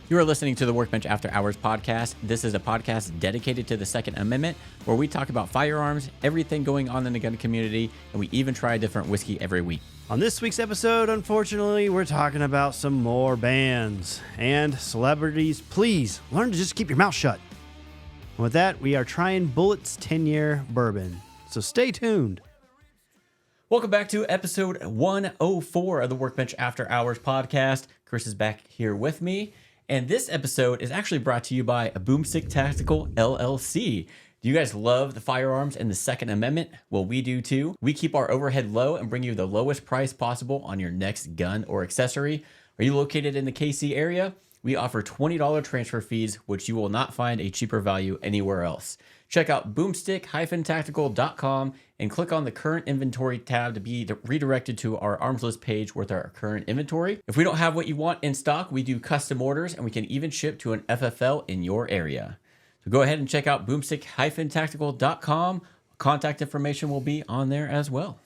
You are listening to the Workbench After Hours podcast. This is a podcast dedicated to the Second Amendment, where we talk about firearms, everything going on in the gun community, and we even try a different whiskey every week. On this week's episode, unfortunately, we're talking about some more bans and celebrities. Please learn to just keep your mouth shut. And with that, we are trying Bulleit's 10-year bourbon. So stay tuned. Welcome back to episode 104 of the Workbench After Hours podcast. Chris is back here with me. And this episode is actually brought to you by Boomstick Tactical LLC. Do you guys love the firearms and the Second Amendment? Well, we do too. We keep our overhead low and bring you the lowest price possible on your next gun or accessory. Are you located in the KC area? We offer $20 transfer fees, which you will not find a cheaper value anywhere else. Check out boomstick-tactical.com and click on the current inventory tab to be redirected to our arms list page with our current inventory. If we don't have what you want in stock, we do custom orders and we can even ship to an FFL in your area. So go ahead and check out boomstick-tactical.com. Contact information will be on there as well.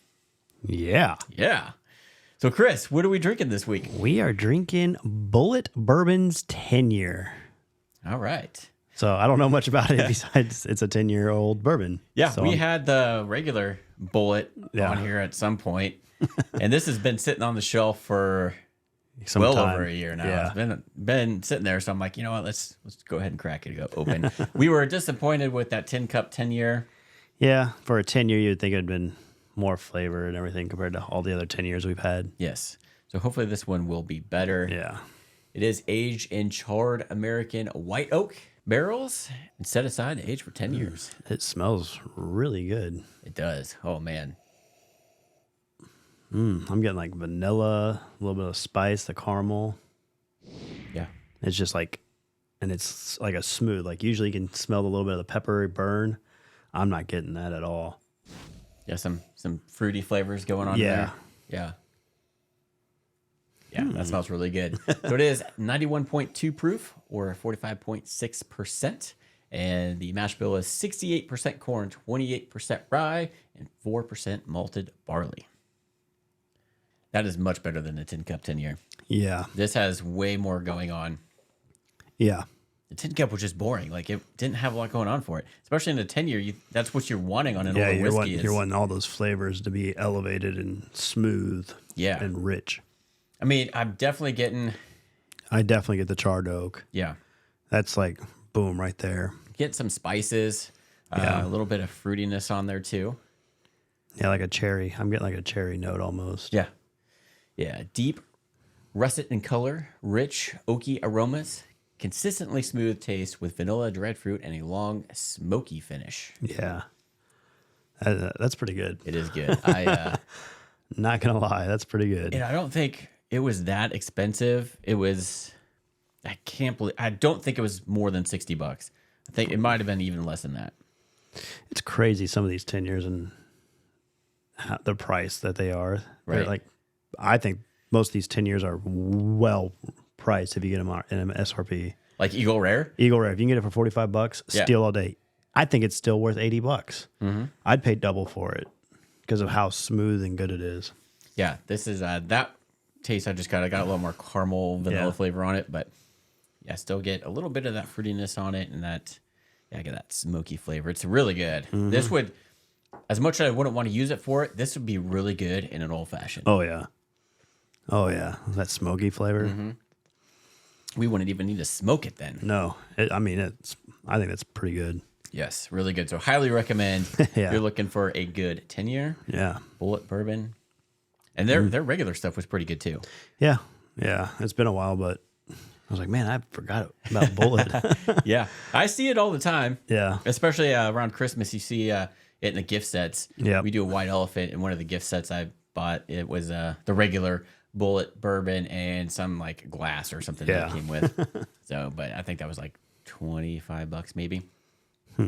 Yeah. So Chris, what are we drinking this week? We are drinking Bulleit Bourbon's 10-year. All right. So I don't know much about it besides it's a 10-year-old bourbon. Yeah, so we had the regular Bulleit on here at some point, and this has been sitting on the shelf for some well time. over a year now. Yeah. It's been sitting there, so I'm like, you know what? Let's go ahead and crack it open. We were disappointed with that tin cup 10-year. Yeah, for a 10-year, you'd think it would have been more flavor and everything compared to all the other 10 years we've had. Yes, so hopefully this one will be better. Yeah. It is aged in charred American white oak barrels and set aside to age for 10 years. It smells really good. It does. Oh, man. I'm getting like vanilla, a little bit of spice, the caramel. Yeah. It's just like, and it's like a smooth, like usually you can smell a little bit of the peppery burn. I'm not getting that at all. Yeah, some fruity flavors going on Yeah. there. Yeah, that smells really good. So it is 91.2 proof or 45.6%. And the mash bill is 68% corn, 28% rye, and 4% malted barley. That is much better than the Tin Cup 10-year. Yeah. This has way more going on. Yeah. The Tin Cup was just boring. Like, it didn't have a lot going on for it. Especially in the 10-year, that's what you're wanting on an older whiskey. You're wanting all those flavors to be elevated and smooth and rich. I mean, I'm definitely getting... I definitely get the charred oak. Yeah. That's like, boom, right there. Get some spices, a little bit of fruitiness on there too. Yeah, like a cherry. I'm getting like a cherry note almost. Yeah. Deep, russet in color, rich, oaky aromas, consistently smooth taste with vanilla, dried fruit, and a long, smoky finish. Yeah. That's pretty good. It is good. Not going to lie. That's pretty good. And I don't think it was that expensive. I don't think it was more than $60. I think it might have been even less than that. It's crazy, some of these 10 years and the price that they are. Right. Like, I think most of these 10 years are well priced if you get them in an SRP. Like Eagle Rare? Eagle Rare, if you can get it for $45, steal all day. I think it's still worth $80. Mm-hmm. I'd pay double for it because of how smooth and good it is. Yeah, this is that taste I just got. I got a little more caramel vanilla flavor on it, but I still get a little bit of that fruitiness on it, and I get that smoky flavor. It's really good. Mm-hmm. This would, as much as I wouldn't want to use it for it, this would be really good in an old fashioned. Oh yeah, that smoky flavor. Mm-hmm. We wouldn't even need to smoke it then. No, I think that's pretty good. Yes, really good. So highly recommend. If you're looking for a good 10-year. Yeah, Bulleit bourbon, and their regular stuff was pretty good too. Yeah. It's been a while, but I was like, man, I forgot about Bulleit. Yeah, I see it all the time. Yeah, especially around Christmas, you see it in the gift sets. Yeah, we do a white elephant, and one of the gift sets I bought, it was the regular Bulleit bourbon and some like glass or something that it came with. So, but I think that was like $25 maybe.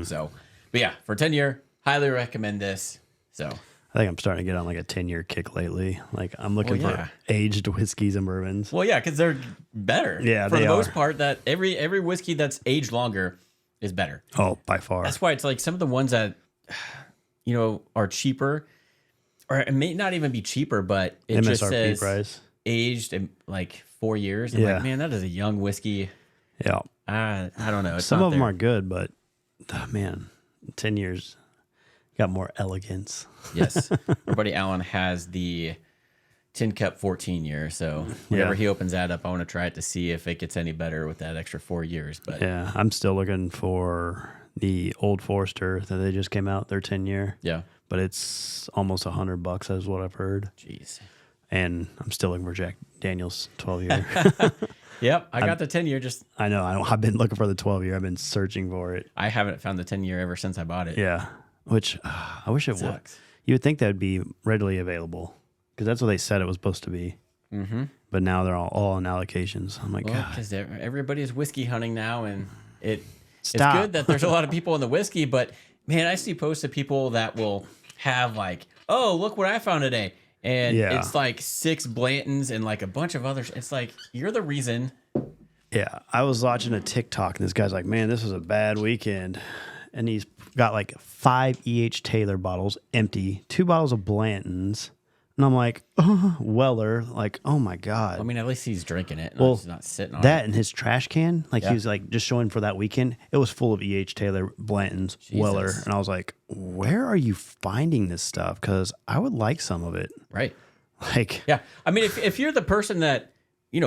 So, but yeah, for 10-year, highly recommend this. So I think I'm starting to get on like a 10-year kick lately. Like I'm looking for aged whiskeys and bourbons. Well, yeah, because they're better. Yeah, for the most part, that every whiskey that's aged longer is better. Oh, by far. That's why it's like some of the ones that are cheaper, or it may not even be cheaper, but it MSRP just says price. Aged in like 4 years. I'm like, man, that is a young whiskey. Yeah. I don't know. It's Some not of them there. are good, but man, 10 years got more elegance. Yes. Our buddy Alan has the Tin Cup 14 year. So whenever Yeah. he opens that up, I want to try it to see if it gets any better with that extra 4 years. But Yeah, I'm still looking for the Old Forester that they just came out, their 10-year. yeah. But it's almost $100 is what I've heard. Jeez. And I'm still looking for Jack Daniels 12-year. Yep. I got the 10 year. Just I know. I've been looking for the 12-year. I've been searching for it. I haven't found the 10 year ever since I bought it. Yeah, which I wish it would. Sucks. You would think that would be readily available because that's what they said it was supposed to be. Mm-hmm. But now they're all in allocations. I'm like, Well, God, because everybody's whiskey hunting now, and it's Stop. good that there's a lot of people in the whiskey. But man, I see posts of people that will have like, oh, look what I found today. And Yeah. it's like 6 Blantons and like a bunch of others. It's like, you're the reason. yeah. I was watching a TikTok and this guy's like, man, this was a bad weekend. And he's got like 5 E.H. Taylor bottles empty, 2 bottles of Blantons. And I'm like, oh, Weller, like, oh my God. I mean, at least he's drinking it. And Well, he's not sitting on that it. and his trash can, like Yeah. he was like just showing for that weekend, it was full of E.H. Taylor, Blantons, Weller. And I was like, where are you finding this stuff? Because I would like some of it. Right. Like, Yeah. I mean, if you're the person that,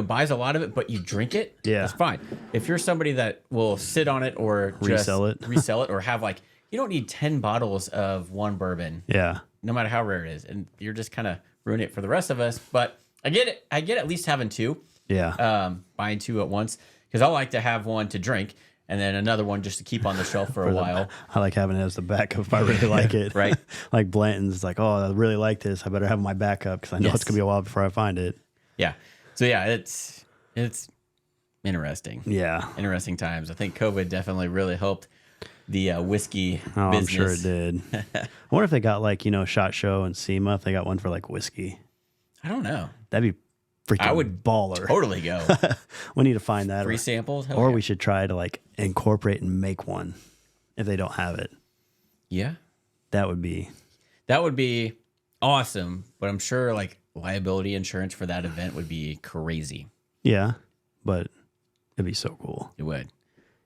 buys a lot of it, but you drink it, Yeah. that's fine. If you're somebody that will sit on it or just resell it or have like, you don't need 10 bottles of one bourbon, yeah. no matter how rare it is. And you're just kind of ruining it for the rest of us. But I get it. I get at least having 2, Yeah. buying 2 at once, because I like to have one to drink and then another one just to keep on the shelf for a while. I like having it as the backup if I really like it. Right. Like Blanton's like, oh, I really like this. I better have my backup because I know Yes. it's going to be a while before I find it. Yeah. So yeah, it's interesting. Yeah. Interesting times. I think COVID definitely really helped the whiskey Oh, business. I'm sure it did. I wonder if they got like, SHOT Show and SEMA, if they got one for like whiskey. I don't know. That'd be freaking I would baller. Totally go. We need to find that. Free samples? Hell Or yeah. we should try to like incorporate and make one if they don't have it. Yeah. That would be. That would be awesome. But I'm sure like liability insurance for that event would be crazy. Yeah. But it'd be so cool. It would.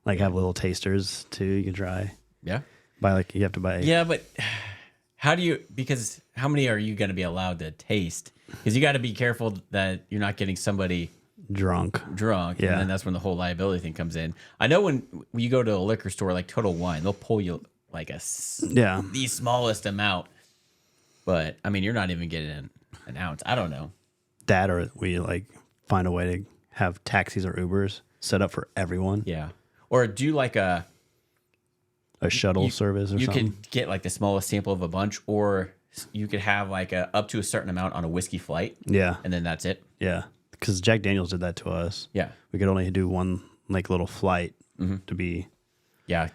Like have little tasters too. You can try. Yeah. You have to buy. Yeah, but because how many are you going to be allowed to taste? Because you got to be careful that you're not getting somebody Drunk. drunk. Yeah. And then that's when the whole liability thing comes in. I know when you go to a liquor store like Total Wine, they'll pull you like Yeah. the smallest amount. But I mean, you're not even getting an ounce. I don't know. That or we like find a way to have taxis or Ubers set up for everyone. Yeah. Or do like a shuttle service or you something. can get like the smallest sample of a bunch, or you could have like up to a certain amount on a whiskey flight. Yeah. And then that's it. Yeah. Because Jack Daniels did that to us. Yeah. We could only do one like little flight Mm-hmm. to be. Yeah.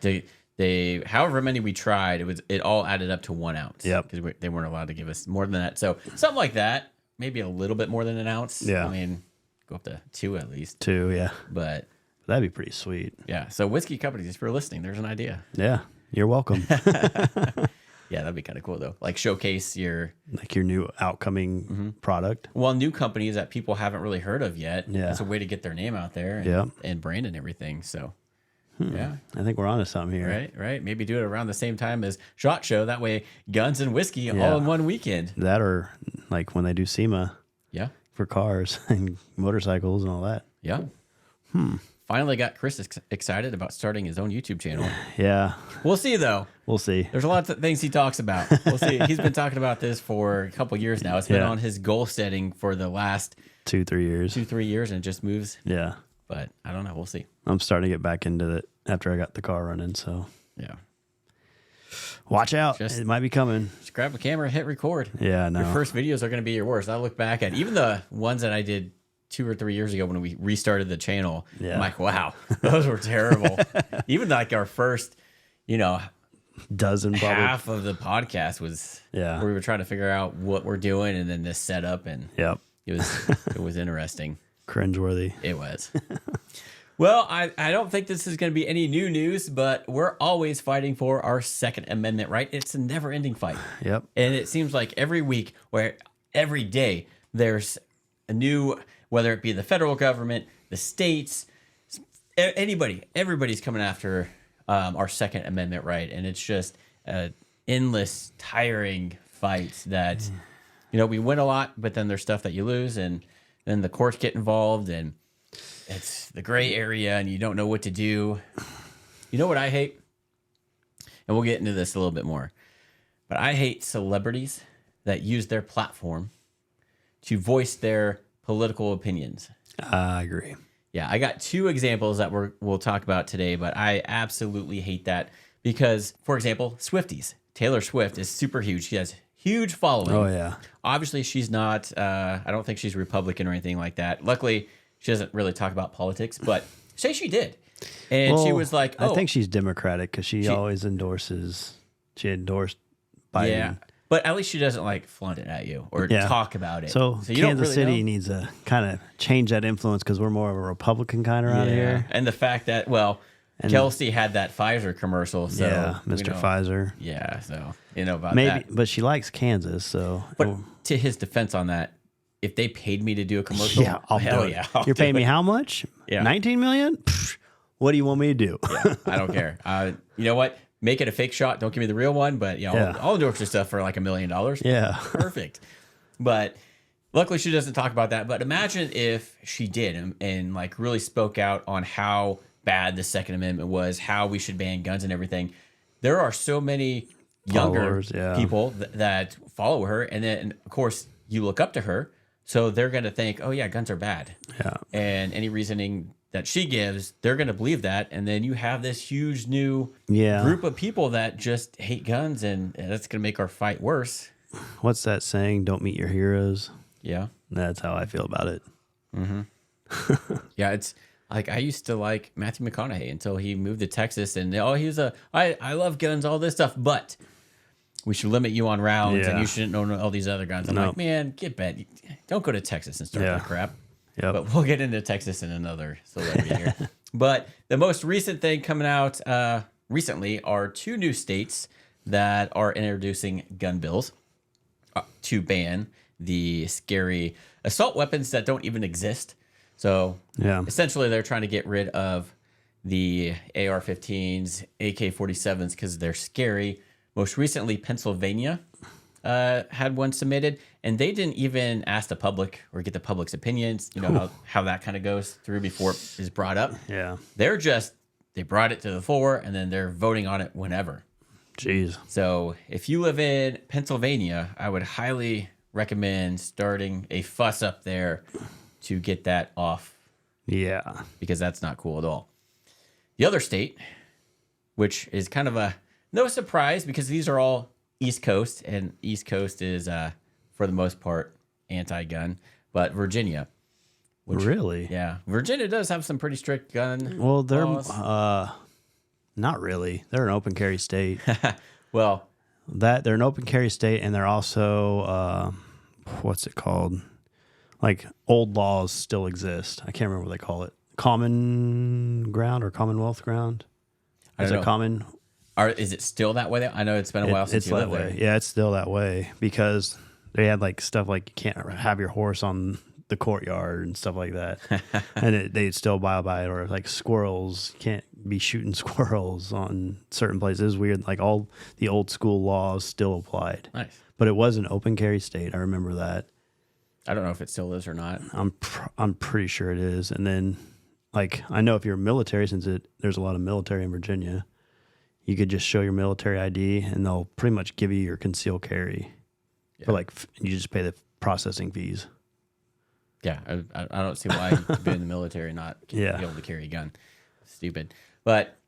They however many we tried, it all added up to 1 ounce. Yep. Because they weren't allowed to give us more than that. So something like that, maybe a little bit more than an ounce. Yeah. I mean, go up to 2 at least. 2. Yeah. But That'd be pretty sweet. yeah. So whiskey companies, if you're listening, there's an idea. Yeah. You're welcome. Yeah, that'd be kind of cool though. Like showcase your Like your new outcoming product. new companies that people haven't really heard of yet. Yeah. It's a way to get their name out there and, Yeah. and brand and everything. So yeah. I think we're onto something here. Right. Maybe do it around the same time as SHOT Show. That way, guns and whiskey Yeah. all in one weekend. That or like when they do SEMA Yeah. for cars and motorcycles and all that. Yeah. Finally got Chris excited about starting his own YouTube channel. Yeah. We'll see, though. We'll see. There's a lot of things he talks about. We'll see. He's been talking about this for a couple years now. It's been Yeah. on his goal setting for the last 2-3 years. 2-3 years, and it just moves. Yeah. But I don't know. We'll see. I'm starting to get back into it after I got the car running. So Yeah. watch out. Just- It might be coming. Just grab a camera, hit record. Yeah, no. Your first videos are going to be your worst. I look back at even the ones that I did 2 or 3 years ago when we restarted the channel. Yeah. I'm like, wow, those were terrible. Even like our first, Dozen probably. half of the podcast was Yeah. where we were trying to figure out what we're doing and then this setup, and Yep. it was interesting. Cringeworthy. It was. Well, I don't think this is going to be any new news, but we're always fighting for our Second Amendment, right? It's a never-ending fight. Yep. And it seems like every week, where every day there's a new, whether it be the federal government, the states, everybody's coming after our Second Amendment right, and it's just endless, tiring fights that we win a lot, but then there's stuff that you lose, and then the courts get involved, and it's the gray area, and you don't know what to do. You know what I hate? And we'll get into this a little bit more, but I hate celebrities that use their platform to voice their political opinions. I agree. Yeah, I got 2 examples that we'll talk about today, but I absolutely hate that because, for example, Swifties. Taylor Swift is super huge. She has huge following. Oh, yeah. Obviously, she's not, I don't think she's Republican or anything like that. Luckily, she doesn't really talk about politics, but say she did. And she was like, I think she's Democratic because she always endorses, she endorsed Biden. Yeah. But at least she doesn't like flaunt it at you or talk about it. So you Kansas don't really City know. needs to kind of change that influence because we're more of a Republican kind around here. And the fact that, Kelsey had that Pfizer commercial. So, yeah, Mr. Pfizer. Yeah, so about Maybe, that. but she likes Kansas, so. But to his defense on that, if they paid me to do a commercial, yeah, I'll hell do it. yeah. You're paying me how much? Yeah. 19 million? Pfft, what do you want me to do? Yeah, I don't care. You know what? Make it a fake shot. Don't give me the real one, but I'll endorse your stuff for like $1 million. Yeah. Perfect. But luckily she doesn't talk about that. But imagine if she did and like really spoke out on how bad the Second Amendment was, how we should ban guns and everything. There are so many younger people that follow her. And then, of course, you look up to her. So they're going to think, oh, yeah, guns are bad. Yeah. And any reasoning that she gives, they're going to believe that. And then you have this huge new group of people that just hate guns, and that's going to make our fight worse. What's that saying? Don't meet your heroes. Yeah. That's how I feel about it. Mm-hmm. Yeah, it's like I used to like Matthew McConaughey until he moved to Texas, and I love guns, all this stuff, but we should limit you on rounds, and you shouldn't own all these other guns. I'm like, man, get bent. Don't go to Texas and start that crap. Yep. But we'll get into Texas in another celebrity here. But the most recent thing coming out recently are 2 new states that are introducing gun bills to ban the scary assault weapons that don't even exist. So essentially they're trying to get rid of the AR-15s, AK-47s because they're scary. Most recently, Pennsylvania had one submitted, and they didn't even ask the public or get the public's opinions. You know how that kind of goes through before it is brought up. Yeah. They brought it to the floor, and then they're voting on it whenever. Jeez. So if you live in Pennsylvania, I would highly recommend starting a fuss up there to get that off. Yeah. Because that's not cool at all. The other state, which is kind of a no surprise because these are all East Coast, and East Coast is, for the most part, anti-gun, but Virginia. Really? Yeah. Virginia does have some pretty strict gun laws. Well, not really. They're an open carry state. well, they're an open carry state, and they're also, what's it called? Like, old laws still exist. I can't remember what they call it. Common ground or Commonwealth ground? Is it common? Is it still that way? I know it's been a while since you lived there. Yeah, it's still that way because they had like stuff like you can't have your horse on the courtyard and stuff like that, and they'd still abide by it. Or like squirrels, you can't be shooting squirrels on certain places. It was weird. Like all the old school laws still applied. Nice, but it was an open carry state. I remember that. I don't know if it still is or not. I'm pretty sure it is. And then, like I know if you're military, since there's a lot of military in Virginia. You could just show your military ID, and they'll pretty much give you your concealed carry. Yeah. For like, you just pay the processing fees. Yeah, I don't see why you could be in the military not be able to carry a gun. Stupid. But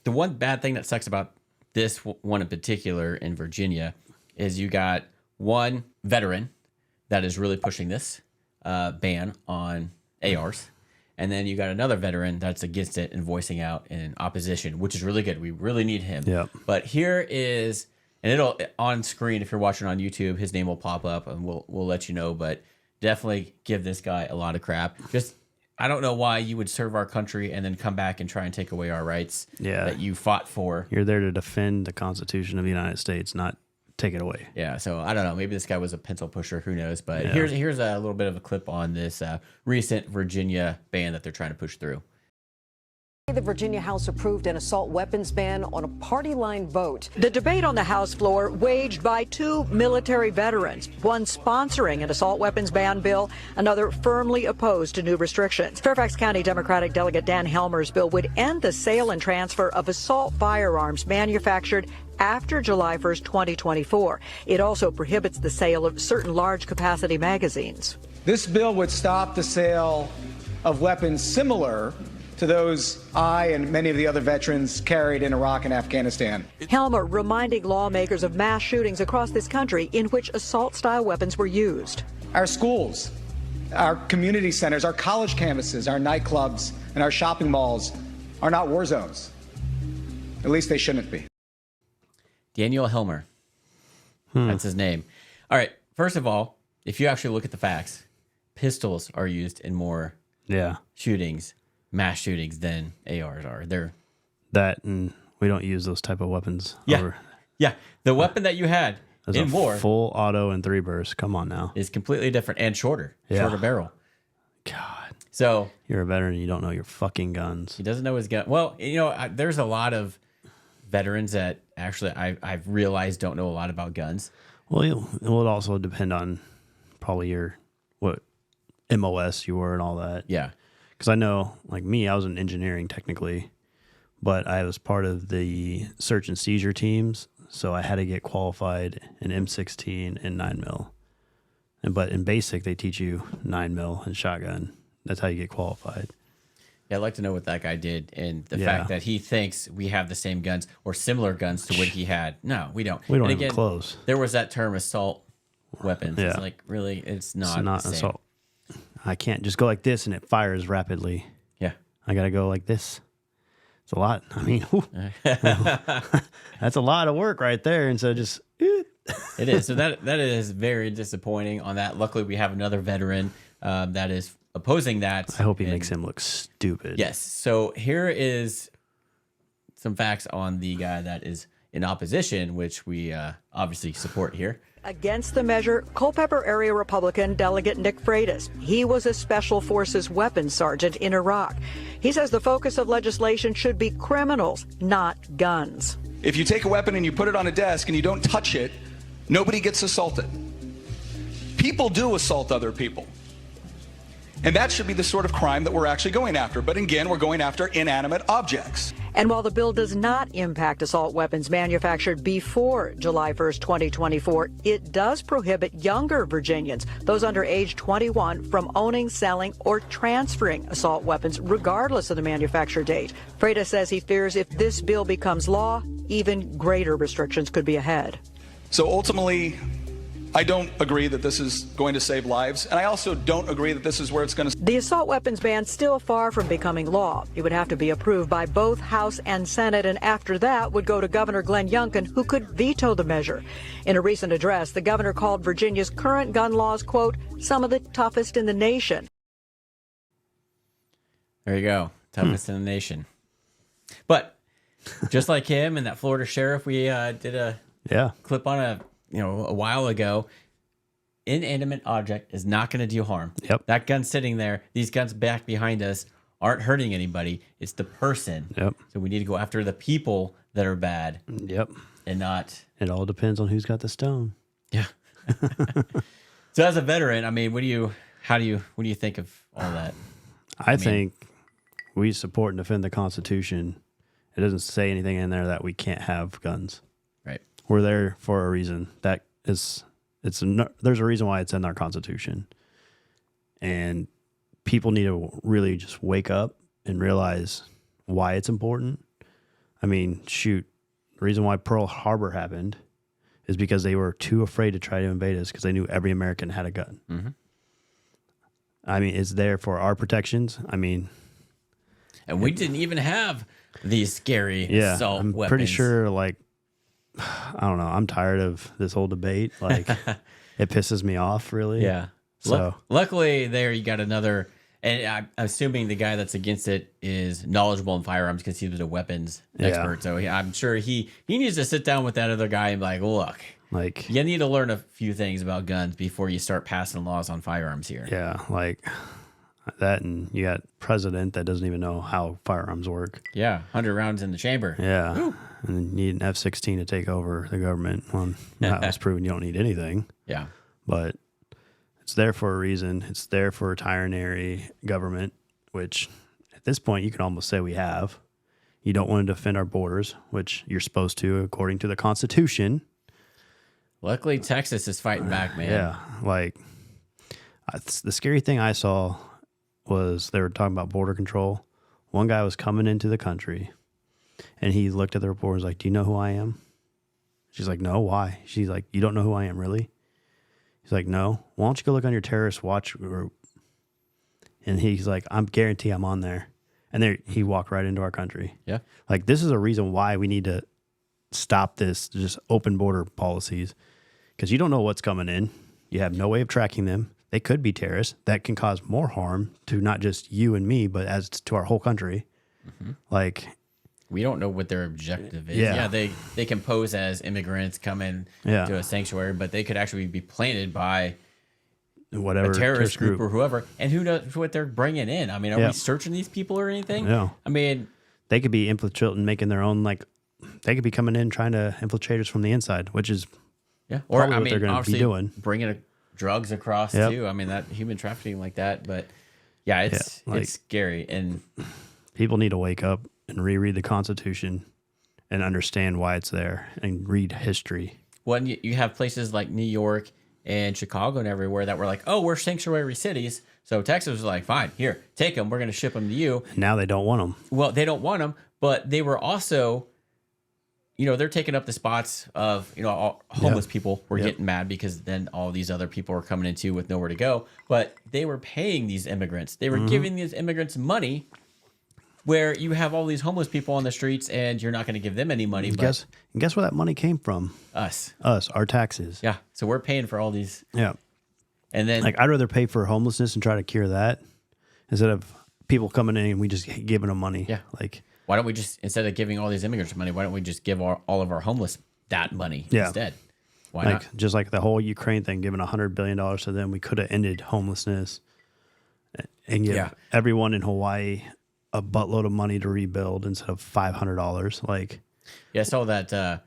the one bad thing that sucks about this one in particular in Virginia is you got one veteran that is really pushing this ban on ARs. And then you got another veteran that's against it and voicing out in opposition, which is really good. We really need him. Yeah. But here is, and it'll on screen if you're watching on YouTube, his name will pop up and we'll let you know. But definitely give this guy a lot of crap. Just I don't know why you would serve our country and then come back and try and take away our rights that you fought for. You're there to defend the Constitution of the United States, not take it away. Yeah, so I don't know. Maybe this guy was a pencil pusher. Who knows? But here's a little bit of a clip on this recent Virginia ban that they're trying to push through. The Virginia House approved an assault weapons ban on a party line vote. The debate on the House floor waged by two military veterans, one sponsoring an assault weapons ban bill, another firmly opposed to new restrictions. Fairfax County Democratic Delegate Dan Helmer's bill would end the sale and transfer of assault firearms manufactured after July 1st, 2024. It also prohibits the sale of certain large capacity magazines. This bill would stop the sale of weapons similar to those I and many of the other veterans carried in Iraq and Afghanistan. Helmer reminding lawmakers of mass shootings across this country in which assault-style weapons were used. Our schools, our community centers, our college campuses, our nightclubs, and our shopping malls are not war zones. At least they shouldn't be. Daniel Helmer. That's his name. All right. First of all, if you actually look at the facts, pistols are used in more shootings, mass shootings, than ARs are. They're that, and we don't use those type of weapons. Yeah. The weapon that you had in war, full auto and 3 bursts. Come on now, is completely different and shorter barrel. God. So you're a veteran and you don't know your fucking guns. He doesn't know his gun. Well, there's a lot of veterans that actually I've realized don't know a lot about guns. Well, it would also depend on probably what MOS you were and all that. Yeah. Because I know, like me, I was in engineering technically, but I was part of the search and seizure teams, so I had to get qualified in M16 and 9mm. But in basic, they teach you 9mm and shotgun. That's how you get qualified. Yeah, I'd like to know what that guy did, and the fact that he thinks we have the same guns or similar guns to what he had. No, we don't. We don't even close. There was that term assault weapons. Yeah. It's like, really, it's not the same. Assault. I can't just go like this and it fires rapidly. Yeah. I got to go like this. It's a lot. I mean, that's a lot of work right there. And so just... It is. So that is very disappointing on that. Luckily, we have another veteran that is opposing that. I hope he makes him look stupid. Yes. So here is some facts on the guy that is in opposition, which we obviously support here. Against the measure, Culpeper area Republican Delegate Nick Freitas. He was a Special Forces weapons sergeant in Iraq. He says the focus of legislation should be criminals, not guns. If you take a weapon and you put it on a desk and you don't touch it, nobody gets assaulted. People do assault other people. And that should be the sort of crime that we're actually going after. But again, we're going after inanimate objects. And while the bill does not impact assault weapons manufactured before July 1st, 2024, it does prohibit younger Virginians, those under age 21, from owning, selling, or transferring assault weapons, regardless of the manufacture date. Freitas says he fears if this bill becomes law, even greater restrictions could be ahead. So ultimately, I don't agree that this is going to save lives, and I also don't agree that this is where it's going to... The assault weapons ban still far from becoming law. It would have to be approved by both House and Senate, and after that would go to Governor Glenn Youngkin, who could veto the measure. In a recent address, the governor called Virginia's current gun laws, quote, some of the toughest in the nation. There you go. Toughest in the nation. But just like him and that Florida sheriff we did a clip on a while ago, inanimate object is not going to do harm. Yep. That gun's sitting there. These guns back behind us aren't hurting anybody. It's the person. Yep. So we need to go after the people that are bad. Yep. And not... It all depends on who's got the stone. Yeah. So as a veteran, I mean, what do you think of all that? I think we support and defend the Constitution. It doesn't say anything in there that we can't have guns. Right. We're there for a reason. There's a reason why it's in our Constitution. And people need to really just wake up and realize why it's important. I mean, shoot, the reason why Pearl Harbor happened is because they were too afraid to try to invade us because they knew every American had a gun. Mm-hmm. I mean, it's there for our protections. I mean... And we didn't even have these scary assault I'm weapons. Pretty sure, like... I don't know. I'm tired of this whole debate. Like, it pisses me off, really. Yeah. So luckily, there you got another, and I'm assuming the guy that's against it is knowledgeable in firearms because he was a weapons expert. So I'm sure he needs to sit down with that other guy and be like, look, like, you need to learn a few things about guns before you start passing laws on firearms here. Yeah, like, That, and you got president that doesn't even know how firearms work. Yeah, 100 rounds in the chamber. Yeah. Woo. And then you need an F-16 to take over the government. Well, that was proven you don't need anything. Yeah. But it's there for a reason. It's there for a tyrannary government, which at this point you can almost say we have. You don't want to defend our borders, which you're supposed to according to the Constitution. Luckily, Texas is fighting back, man. Yeah. Like, the scary thing I saw was they were talking about border control. One guy was coming into the country, and he looked at the reporter and was like, "Do you know who I am?" She's like, "No, why?" She's like, "You don't know who I am, really?" He's like, "No. Why don't you go look on your terrorist watch group?" And he's like, "I'm guarantee I'm on there." And there he walked right into our country. Yeah. Like, this is a reason why we need to stop this just open border policies, because you don't know what's coming in. You have no way of tracking them. They could be terrorists that can cause more harm to not just you and me, but as to our whole country. Mm-hmm. Like, we don't know what their objective is. Yeah. They can pose as immigrants coming to a sanctuary, but they could actually be planted by whatever a terrorist group or whoever. And who knows what they're bringing in? I mean, are we searching these people or anything? No. I mean, they could be infiltrating, making their own, like, they could be coming in trying to infiltrate us from the inside, which is or what they're going to be doing. Bringing drugs across too. I mean, that human trafficking like that. But yeah, it's scary. And people need to wake up and reread the Constitution and understand why it's there and read history. When you have places like New York and Chicago and everywhere that were like, oh, we're sanctuary cities. So Texas was like, fine, here, take them. We're going to ship them to you. Now they don't want them. Well, they don't want them, but they were also, they're taking up the spots of, all homeless people were getting mad because then all these other people were coming in too with nowhere to go. But they were paying these immigrants. They were giving these immigrants money, where you have all these homeless people on the streets and you're not going to give them any money. Guess where that money came from? Us, our taxes. Yeah. So we're paying for all these. Yeah. And then, like, I'd rather pay for homelessness and try to cure that instead of people coming in and we just giving them money. Yeah. Like, why don't we just, instead of giving all these immigrants money, why don't we just give all of our homeless that money instead? Why not? Just like the whole Ukraine thing, giving $100 billion to them, we could have ended homelessness and give everyone in Hawaii a buttload of money to rebuild instead of $500. Like, I saw that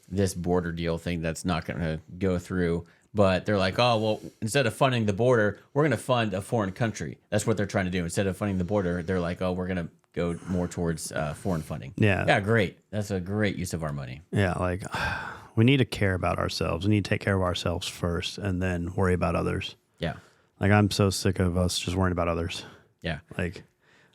this border deal thing that's not going to go through, but they're like, oh, well, instead of funding the border, we're going to fund a foreign country. That's what they're trying to do. Instead of funding the border, they're like, oh, we're going to go more towards foreign funding. Yeah, great. That's a great use of our money. Yeah, like, we need to care about ourselves. We need to take care of ourselves first and then worry about others. Yeah. Like, I'm so sick of us just worrying about others. Yeah. Like,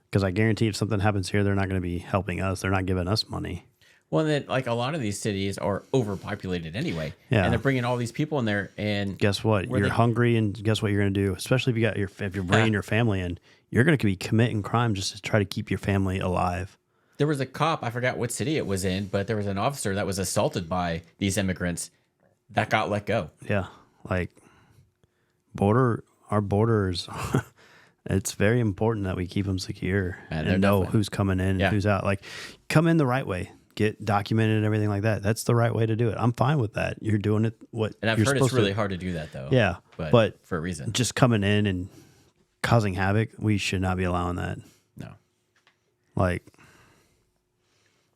because I guarantee if something happens here, they're not going to be helping us. They're not giving us money. Well, then, like, a lot of these cities are overpopulated anyway. Yeah. And they're bringing all these people in there. And guess what? You're hungry, and guess what you're going to do? Especially if you got if you're bringing your family in, you're going to be committing crime just to try to keep your family alive. There was a cop, I forgot what city it was in, but there was an officer that was assaulted by these immigrants that got let go. Yeah. Like, our borders, it's very important that we keep them secure and know who's coming in and who's out. Like, come in the right way. Get documented and everything like that. That's the right way to do it. I'm fine with that. You're doing it and I've heard it's really hard to do that, though. Yeah, but for a reason. Just coming in and causing havoc, we should not be allowing that. No. Like,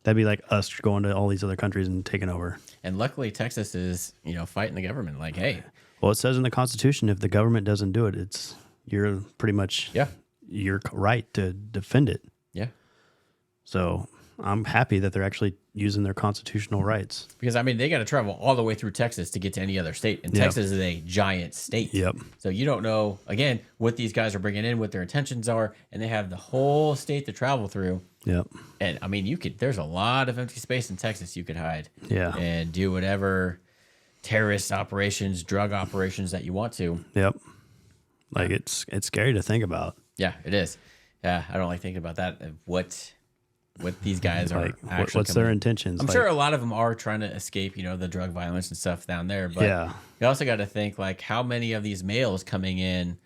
that'd be like us going to all these other countries and taking over. And luckily, Texas is, fighting the government. Like, hey. Well, it says in the Constitution, if the government doesn't do it, you're pretty much you're right to defend it. Yeah. So I'm happy that they're actually using their constitutional rights. Because, I mean, they got to travel all the way through Texas to get to any other state. And Texas is a giant state. Yep. So you don't know, again, what these guys are bringing in, what their intentions are. And they have the whole state to travel through. Yep. And, I mean, there's a lot of empty space in Texas you could hide. Yeah. And do whatever terrorist operations, drug operations that you want to. Yep. Like, it's scary to think about. Yeah, it is. Yeah, I don't like thinking about that. What these guys are actually what's their intentions? I'm sure a lot of them are trying to escape, the drug violence and stuff down there. But you also got to think, like, how many of these males coming in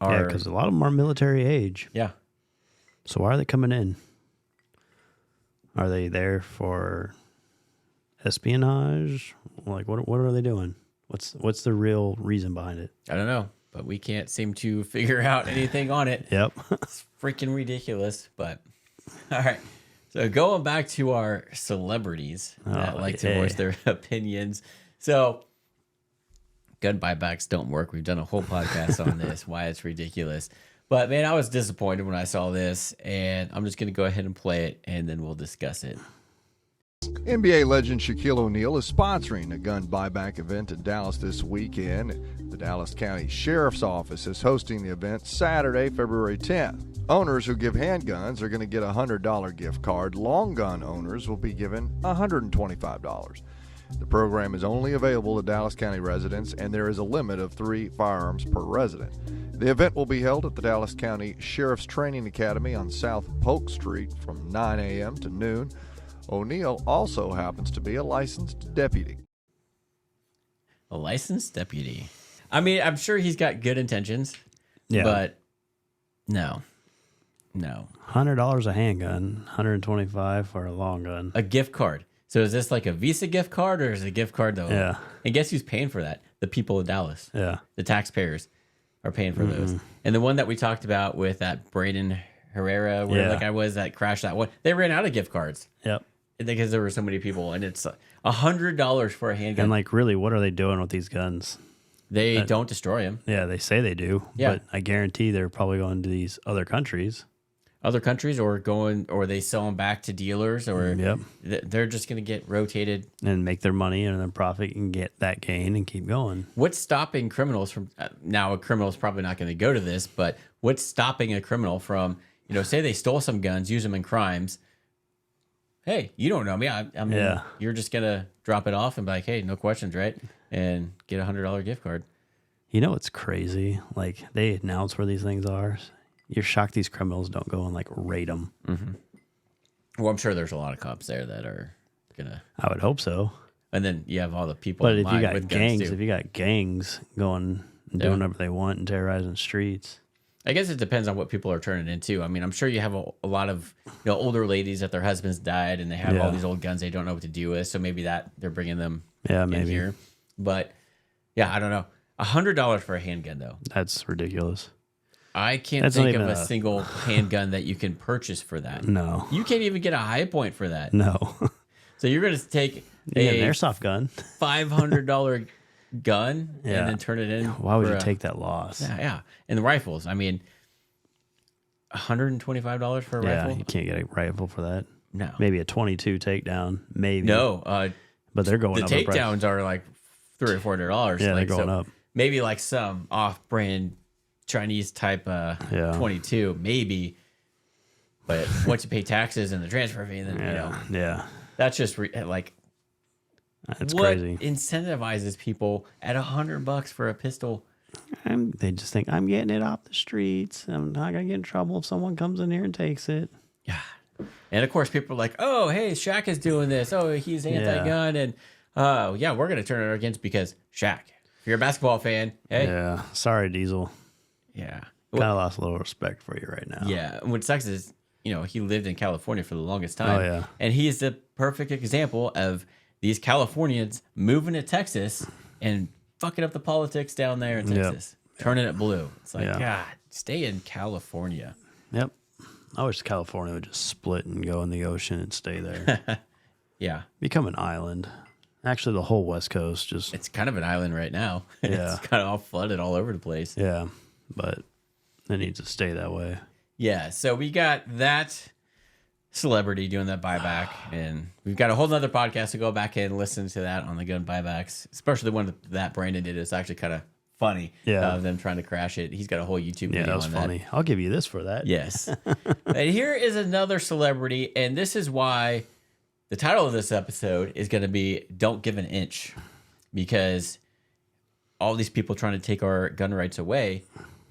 are... Yeah, because a lot of them are military age. Yeah. So why are they coming in? Are they there for espionage? Like, what are they doing? What's the real reason behind it? I don't know. but we can't seem to figure out anything on it. Yep. It's freaking ridiculous. But all right. So going back to our celebrities that like to voice their opinions. So gun buybacks don't work. We've done a whole podcast on this, why it's ridiculous. But man, I was disappointed when I saw this, and I'm just going to go ahead and play it, and then we'll discuss it. NBA legend Shaquille O'Neal is sponsoring a gun buyback event in Dallas this weekend. The Dallas County Sheriff's Office is hosting the event Saturday, February 10th. Owners who give handguns are going to get a $100 gift card. Long gun owners will be given $125. The program is only available to Dallas County residents, and there is a limit of 3 firearms per resident. The event will be held at the Dallas County Sheriff's Training Academy on South Polk Street from 9 a.m. to noon. O'Neal also happens to be a licensed deputy. A licensed deputy. I mean, I'm sure he's got good intentions, but no. $100 a handgun, $125 for a long gun. A gift card. So is this like a Visa gift card, or is it a gift card though? Yeah. And guess who's paying for that? The people of Dallas. Yeah. The taxpayers are paying for those. And the one that we talked about with that Braden Herrera, where the guy was that crashed that one, they ran out of gift cards. Yep. Because there were so many people, and it's $100 for a handgun. And like, really, what are they doing with these guns? They don't destroy them. Yeah, they say they do. Yeah. But I guarantee they're probably going to these other countries. Other countries, or they sell them back to dealers, or they're just going to get rotated and make their money and then profit and get that gain and keep going. What's stopping criminals from now? A criminal's probably not going to go to this, but what's stopping a criminal from, say they stole some guns, use them in crimes? Hey, you don't know me. I mean, you're just going to drop it off and be like, hey, no questions, right? And get a $100 gift card. You know what's crazy? Like, they announce where these things are. You're shocked these criminals don't go and like raid them. Mm-hmm. Well, I'm sure there's a lot of cops there that are gonna. I would hope so. And then you have all the people. But if you got with gangs, guns if you got gangs going and doing whatever they want and terrorizing streets, I guess it depends on what people are turning into. I mean, I'm sure you have a lot of older ladies that their husbands died and they have all these old guns they don't know what to do with. So maybe that they're bringing them in here. But yeah, I don't know. $100 for a handgun though. That's ridiculous. I can't think of a single handgun that you can purchase for that. No. You can't even get a high point for that. No. So you're going to take an airsoft gun, $500 gun, and then turn it in. Why would you take that loss? Yeah. And the rifles, I mean, $125 for a rifle? You can't get a rifle for that. No. Maybe a 22 takedown. Maybe. No. But they're going the up. The takedowns are like $300 or $400. Yeah, they're going up. Maybe like some off-brand Chinese type 22, maybe. But once you pay taxes and the transfer fee, then that's just that's what crazy. Incentivizes people at $100 for a pistol. They just think I'm getting it off the streets. I'm not gonna get in trouble if someone comes in here and takes it. Yeah, and of course people are like, "Oh, hey, Shaq is doing this. Oh, he's anti-gun, and we're gonna turn it against because Shaq." If you're a basketball fan, hey, sorry, Diesel. Yeah. Kind of lost a little respect for you right now. Yeah. And what sucks is, he lived in California for the longest time. Oh, yeah. And he is the perfect example of these Californians moving to Texas and fucking up the politics down there in Texas, turning it blue. It's like, God, stay in California. Yep. I wish California would just split and go in the ocean and stay there. Yeah. Become an island. Actually, the whole West Coast just... It's kind of an island right now. Yeah. It's kind of all flooded all over the place. Yeah. But it needs to stay that way. Yeah, so we got that celebrity doing that buyback, and we've got a whole nother podcast to go back and listen to that on the gun buybacks, especially the one that Brandon did. It's actually kind of funny of them trying to crash it. He's got a whole YouTube video on that. Yeah, that was funny. I'll give you this for that. Yes. And here is another celebrity, and this is why the title of this episode is going to be Don't Give an Inch, because all these people trying to take our gun rights away,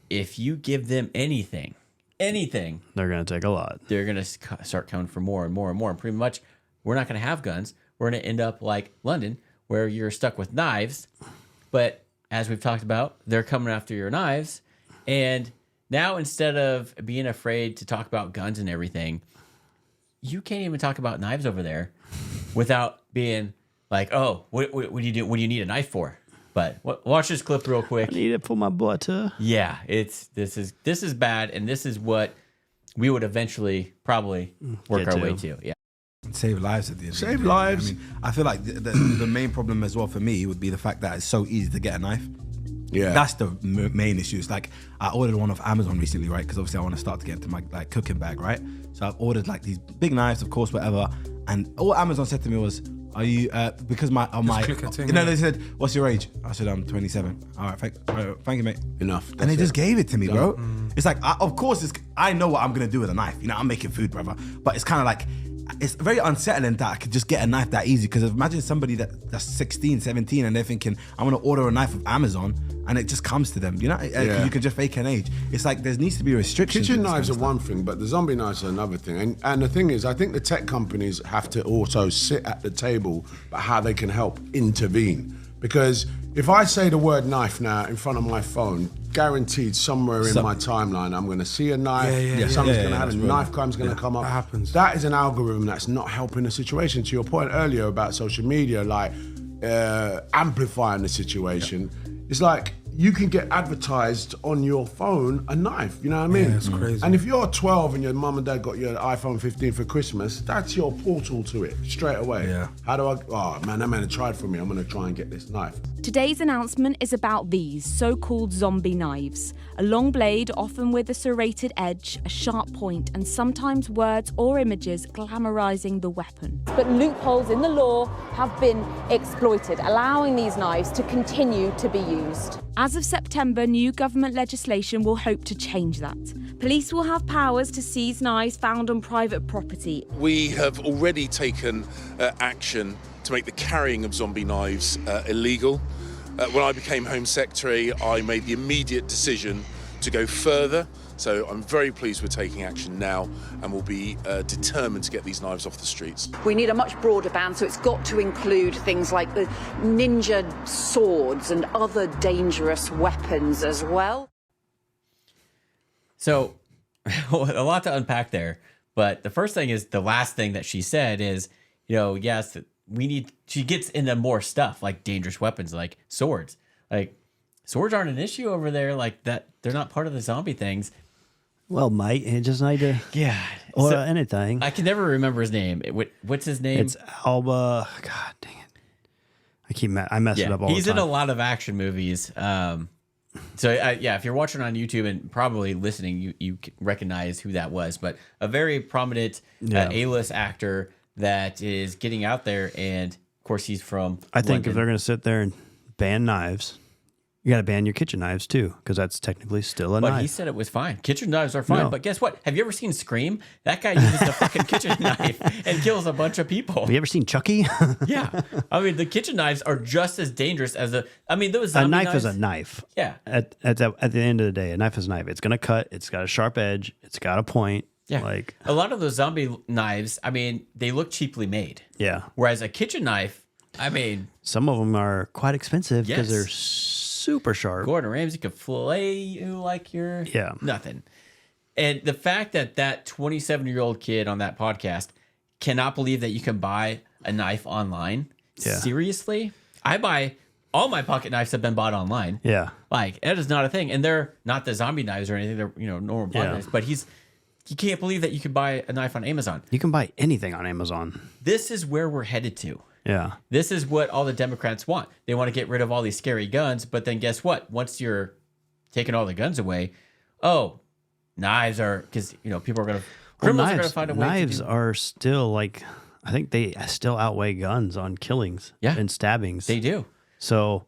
if you give them anything, they're going to take a lot. They're going to start coming for more and more and more. And pretty much, we're not going to have guns. We're going to end up like London, where you're stuck with knives. But as we've talked about, they're coming after your knives. And now, instead of being afraid to talk about guns and everything, you can't even talk about knives over there without being like, oh, what do you do? What do you need a knife for? But watch this clip real quick. I need it for my butter. Yeah, this is bad, and this is what we would eventually probably work our way to. Yeah. Save lives at the end. Save lives. I mean, I feel like the main problem as well for me would be the fact that it's so easy to get a knife. Yeah. That's the main issue. It's like I ordered one off Amazon recently, right? Because obviously I want to start to get into my like cooking bag, right? So I've ordered like these big knives, of course, whatever. And all Amazon said to me was, "Are you because my click a thing, you know yeah. they said, what's your age?" I said, "I'm 27." All right, thank you, mate. Enough. And they just gave it to me, bro. Mm. It's like, of course, I know what I'm gonna do with a knife. You know, I'm making food, brother. But it's kind of like, it's very unsettling that I could just get a knife that easy. Because imagine somebody that's 16, 17, and they're thinking, I'm gonna order a knife of Amazon, and it just comes to them. You know, you can just fake an age. It's like there needs to be restrictions. Kitchen knives are one thing, but the zombie knives are another thing. And the thing is, I think the tech companies have to also sit at the table about how they can help intervene. Because if I say the word knife now in front of my phone, guaranteed somewhere in my timeline, I'm going to see a knife. Something's going to happen. A knife crime's going to come up. That happens. That is an algorithm that's not helping the situation. To your point earlier about social media, like amplifying the situation, it's like you can get advertised on your phone a knife. You know what I mean? Yeah, it's crazy. And if you're 12 and your mum and dad got your iPhone 15 for Christmas, that's your portal to it straight away. Yeah. How do I? Oh man, that man had tried for me. I'm going to try and get this knife. Today's announcement is about these so-called zombie knives. A long blade, often with a serrated edge, a sharp point, and sometimes words or images glamorizing the weapon. But loopholes in the law have been exploited, allowing these knives to continue to be used. As of September, new government legislation will hope to change that. Police will have powers to seize knives found on private property. We have already taken action to make the carrying of zombie knives illegal. When I became Home Secretary, I made the immediate decision to go further. So I'm very pleased we're taking action now, and we'll be determined to get these knives off the streets. We need a much broader ban, so it's got to include things like the ninja swords and other dangerous weapons as well. So a lot to unpack there. But the first thing is, the last thing that she said is, yes, she gets into more stuff like dangerous weapons, like swords. Like swords aren't an issue over there, like that. They're not part of the zombie things. Well, mate, it just need to. Yeah. Or So, anything. I can never remember his name. What's his name? It's Alba. God dang it. I mess it up all the time. He's in a lot of action movies. If you're watching on YouTube and probably listening, you recognize who that was. But a very prominent A-list actor that is getting out there, and of course he's from I think London. if they're going to sit there and ban knives, you got to ban your kitchen knives too, because that's technically still a But knife. he said it was fine. Kitchen knives are fine. No. But guess what? Have you ever seen Scream? That guy uses a fucking kitchen knife and kills a bunch of people. Have you ever seen Chucky? Yeah. I mean, the kitchen knives are just as dangerous as those a zombie knife knives. is a knife. Yeah. At the end of the day, a knife is a knife. It's going to cut. It's got a sharp edge. It's got a point. Yeah. Like a lot of those zombie knives, I mean, they look cheaply made. Yeah. Whereas a kitchen knife, I mean, some of them are quite expensive because Yes. they're super sharp. Gordon Ramsay could fillet you like you're nothing. And the fact that 27-year-old kid on that podcast cannot believe that you can buy a knife online. Yeah. Seriously? All my pocket knives have been bought online. Yeah. Like, that is not a thing. And they're not the zombie knives or anything. They're, normal pocket knives. But you can't believe that you could buy a knife on Amazon. You can buy anything on Amazon. This is where we're headed to. Yeah. This is what all the Democrats want. They want to get rid of all these scary guns, but then guess what? Once you're taking all the guns away, knives are, because people are going to, criminals are going to find a way. Knives are still I think they still outweigh guns on killings and stabbings. They do. So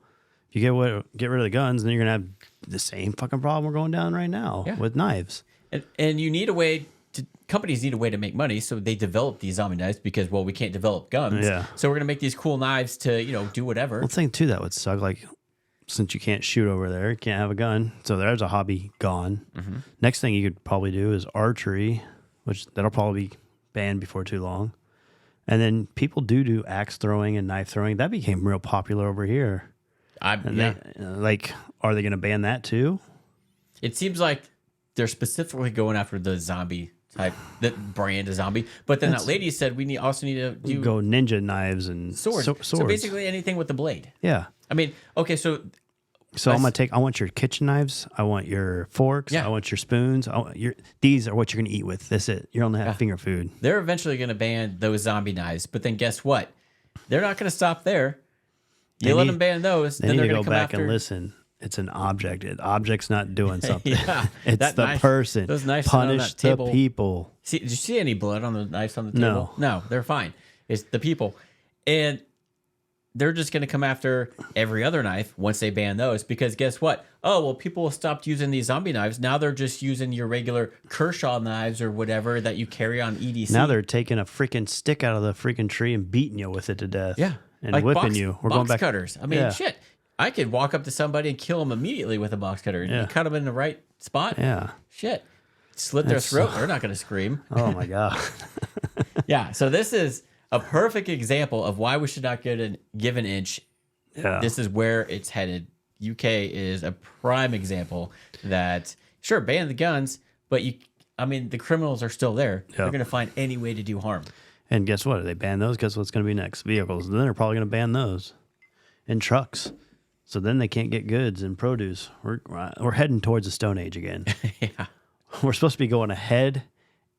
if you get rid of the guns, then you're gonna have the same fucking problem we're going down right now with knives. And you need a way to, companies need a way to make money, so they develop these zombie knives because, we can't develop guns. Yeah. So we're going to make these cool knives to, do whatever. Well, thing too, that would suck. Like, since you can't shoot over there, you can't have a gun. So there's a hobby gone. Mm-hmm. Next thing you could probably do is archery, which that'll probably be banned before too long. And then people do axe throwing and knife throwing. That became real popular over here. Are they going to ban that too? It seems like they're specifically going after the zombie type, the brand of zombie. But then that lady said we also need to go ninja knives and swords. So basically anything with the blade. Yeah. I mean, okay, so I'm gonna I want your kitchen knives. I want your forks. Yeah. I want your spoons. These are what you're gonna eat with. That's it. You're gonna have finger food. they're eventually going to ban those zombie knives, but then guess what? They're not going to stop there. You let them ban those, They then need they're to going go to come back after. and listen. It's an object. The object's not doing something. Yeah, it's that the knife- person. those knives sitting on Punish that the table. people. See, did you see any blood on the knives on the No. table? No, they're fine. It's the people. And they're just going to come after every other knife once they ban those because guess what? Oh, well, people stopped using these zombie knives. Now they're just using your regular Kershaw knives or whatever that you carry on EDC. Now they're taking a freaking stick out of the freaking tree and beating you with it to death. Yeah. And like whipping box, you. We're box going back. cutters. I mean, Yeah. shit. I could walk up to somebody and kill them immediately with a box cutter. Yeah. You cut them in the right spot. Yeah. Shit. Slit their That's throat. so- They're not going to scream. Oh my God. Yeah. So this is a perfect example of why we should not give an inch. Yeah. This is where it's headed. UK is a prime example that sure ban the guns, but the criminals are still there. They're going to find any way to do harm. And guess what? If they ban those, guess what's going to be next? Vehicles. Then they're probably going to ban those. And trucks. So then they can't get goods and produce. We're heading towards the Stone Age again. Yeah. We're supposed to be going ahead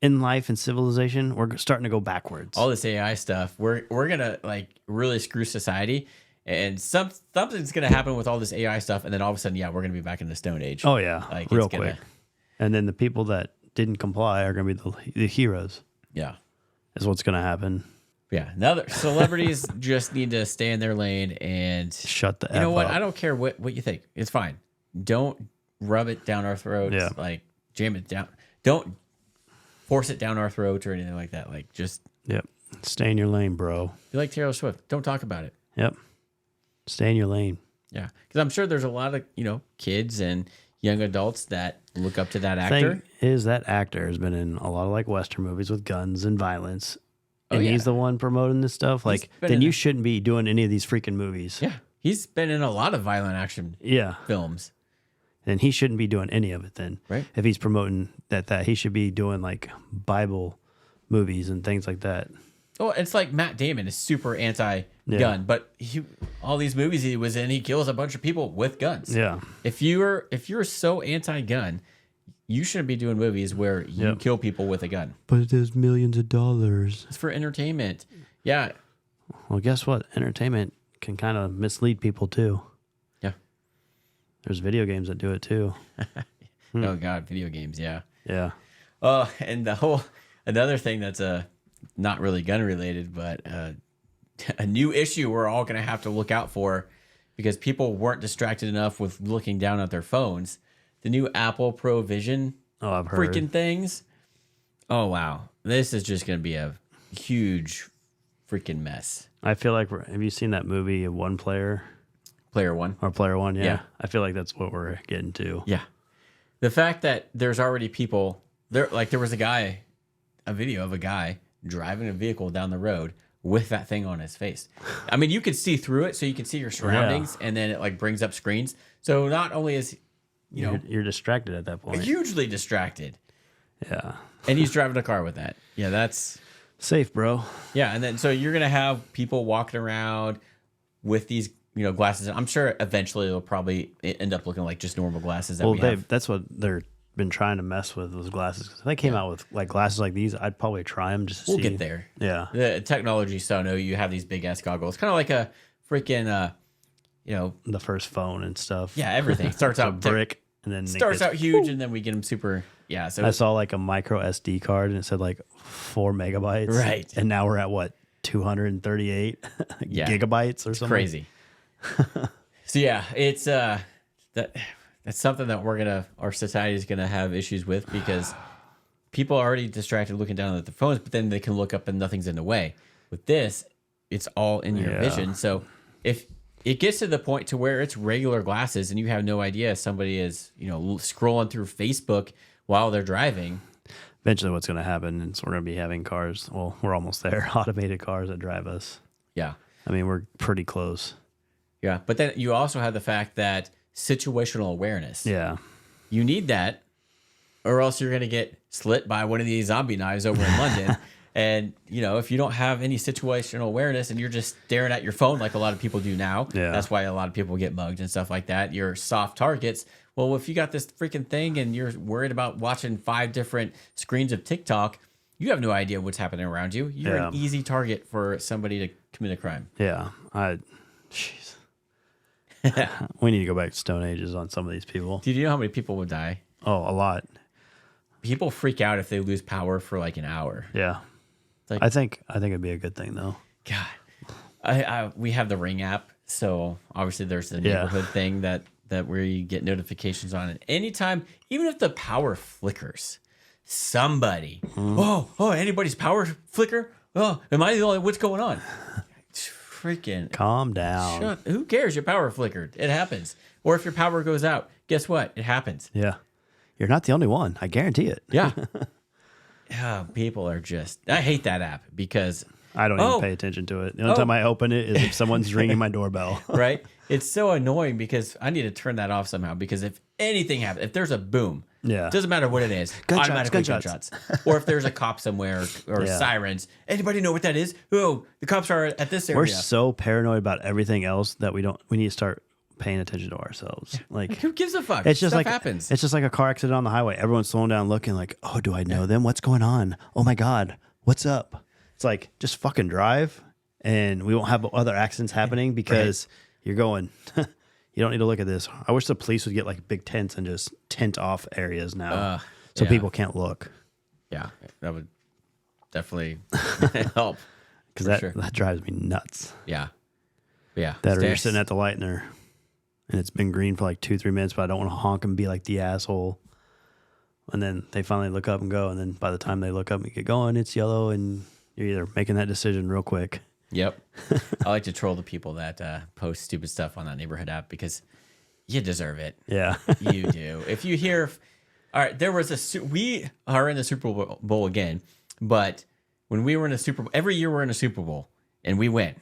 in life and civilization. We're starting to go backwards. All this AI stuff, we're gonna like really screw society, and something's gonna happen with all this AI stuff, and then all of a sudden, we're gonna be back in the Stone Age. Oh yeah, like real it's gonna, quick. And then the people that didn't comply are going to be the heroes. Yeah, is what's going to happen. Yeah, now celebrities just need to stay in their lane and shut the. You know what? up. I don't care what you think. It's fine. Don't rub it down our throats. Yeah. Like jam it down. Don't force it down our throats or anything like that. Like just stay in your lane, bro. You like Taylor Swift? Don't talk about it. Yep. Stay in your lane. Yeah, because I'm sure there's a lot of kids and young adults that look up to that actor. Thing is that actor has been in a lot of like Western movies with guns and violence. And he's the one promoting this stuff. Like, then you shouldn't be doing any of these freaking movies. Yeah. He's been in a lot of violent action films. And he shouldn't be doing any of it then. Right. If he's promoting that he should be doing like Bible movies and things like that. Oh, it's like Matt Damon is super anti-gun, but all these movies he was in, he kills a bunch of people with guns. Yeah. If you're so anti-gun, you shouldn't be doing movies where you kill people with a gun. But there's millions of dollars. It's for entertainment. Yeah. Well, guess what? Entertainment can kind of mislead people too. Yeah. There's video games that do it too. Oh God, video games. Yeah. Yeah. And another thing that's not really gun related, but a new issue we're all going to have to look out for because people weren't distracted enough with looking down at their phones. The new Apple Pro Vision I've heard. freaking things. Oh, wow. This is just going to be a huge freaking mess. I feel like have you seen that movie One Player? Player One? Or Player One, yeah. Yeah. I feel like that's what we're getting to. Yeah. The fact that there's already people there, like there was a video of a guy driving a vehicle down the road with that thing on his face. I mean, you could see through it, so you can see your surroundings, and then it like brings up screens. So not only is you're distracted at that point. Hugely distracted. Yeah. And he's driving a car with that. Yeah, that's safe, bro. Yeah, and then so you're gonna have people walking around with these glasses. I'm sure eventually it'll probably end up looking like just normal glasses that we have. That's what they're been trying to mess with those glasses. If they came out with like glasses like these, I'd probably try them just to see. We'll get there. Yeah. The technology so no, you have these big ass goggles. Kind of like a freaking the first phone and stuff. Yeah, everything starts out brick and then starts out huge and then we get them super so I saw like a micro SD card and it said like 4 megabytes. Right. And now we're at what, 238 gigabytes or something? Crazy. So yeah, it's that's something that our society is gonna have issues with because people are already distracted looking down at their phones, but then they can look up and nothing's in the way. With this, it's all in your vision. So if it gets to the point to where it's regular glasses and you have no idea somebody is, scrolling through Facebook while they're driving. Eventually what's going to happen is we're going to be having cars. Well, we're almost there. Automated cars that drive us. Yeah. I mean, we're pretty close. Yeah. But then you also have the fact that situational awareness. Yeah. You need that or else you're going to get slit by one of these zombie knives over in London. And, you know, if you don't have any situational awareness and you're just staring at your phone like a lot of people do now, that's why a lot of people get mugged and stuff like that. You're soft targets. Well, if you got this freaking thing and you're worried about watching 5 different screens of TikTok, you have no idea what's happening around you. You're an easy target for somebody to commit a crime. Yeah. Jeez. We need to go back to Stone Ages on some of these people. Do you know how many people would die? Oh, a lot. People freak out if they lose power for like an hour. Yeah. Like, I think it'd be a good thing though. God, we have the Ring app, so obviously there's the neighborhood thing that where you get notifications on it. Anytime, even if the power flickers, somebody, anybody's power flicker? Oh, am I the only? What's going on? Freaking calm down. Who cares? Your power flickered. It happens. Or if your power goes out, guess what? It happens. Yeah. You're not the only one. I guarantee it. Yeah. People are just... I hate that app because... I don't even pay attention to it. The only time I open it is if someone's ringing my doorbell. Right? It's so annoying because I need to turn that off somehow because if anything happens, if there's a boom, it doesn't matter what it is, automatically gunshots. Or if there's a cop somewhere or sirens, anybody know what that is? Oh, the cops are at this area. We're so paranoid about everything else that we need to start paying attention to ourselves. Like, who gives a fuck? It's just Stuff like happens. It's just like a car accident on the highway. Everyone's slowing down, looking like, oh, do I know them? What's going on? Oh my God, what's up? It's like just fucking drive, and we won't have other accidents happening because you're going. You don't need to look at this. I wish the police would get like big tents and just tent off areas now, so people can't look. Yeah, that would definitely help. Because that drives me nuts. Yeah. That or you're sitting at the light and it's been green for like 2-3 minutes, but I don't want to honk and be like the asshole. And then they finally look up and go, and then by the time they look up and get going, it's yellow, and you're either making that decision real quick. Yep. I like to troll the people that post stupid stuff on that neighborhood app because you deserve it. Yeah. You do. If you hear, all right, we are in the Super Bowl again, but when we were in a Super Bowl, every year we're in a Super Bowl and we win,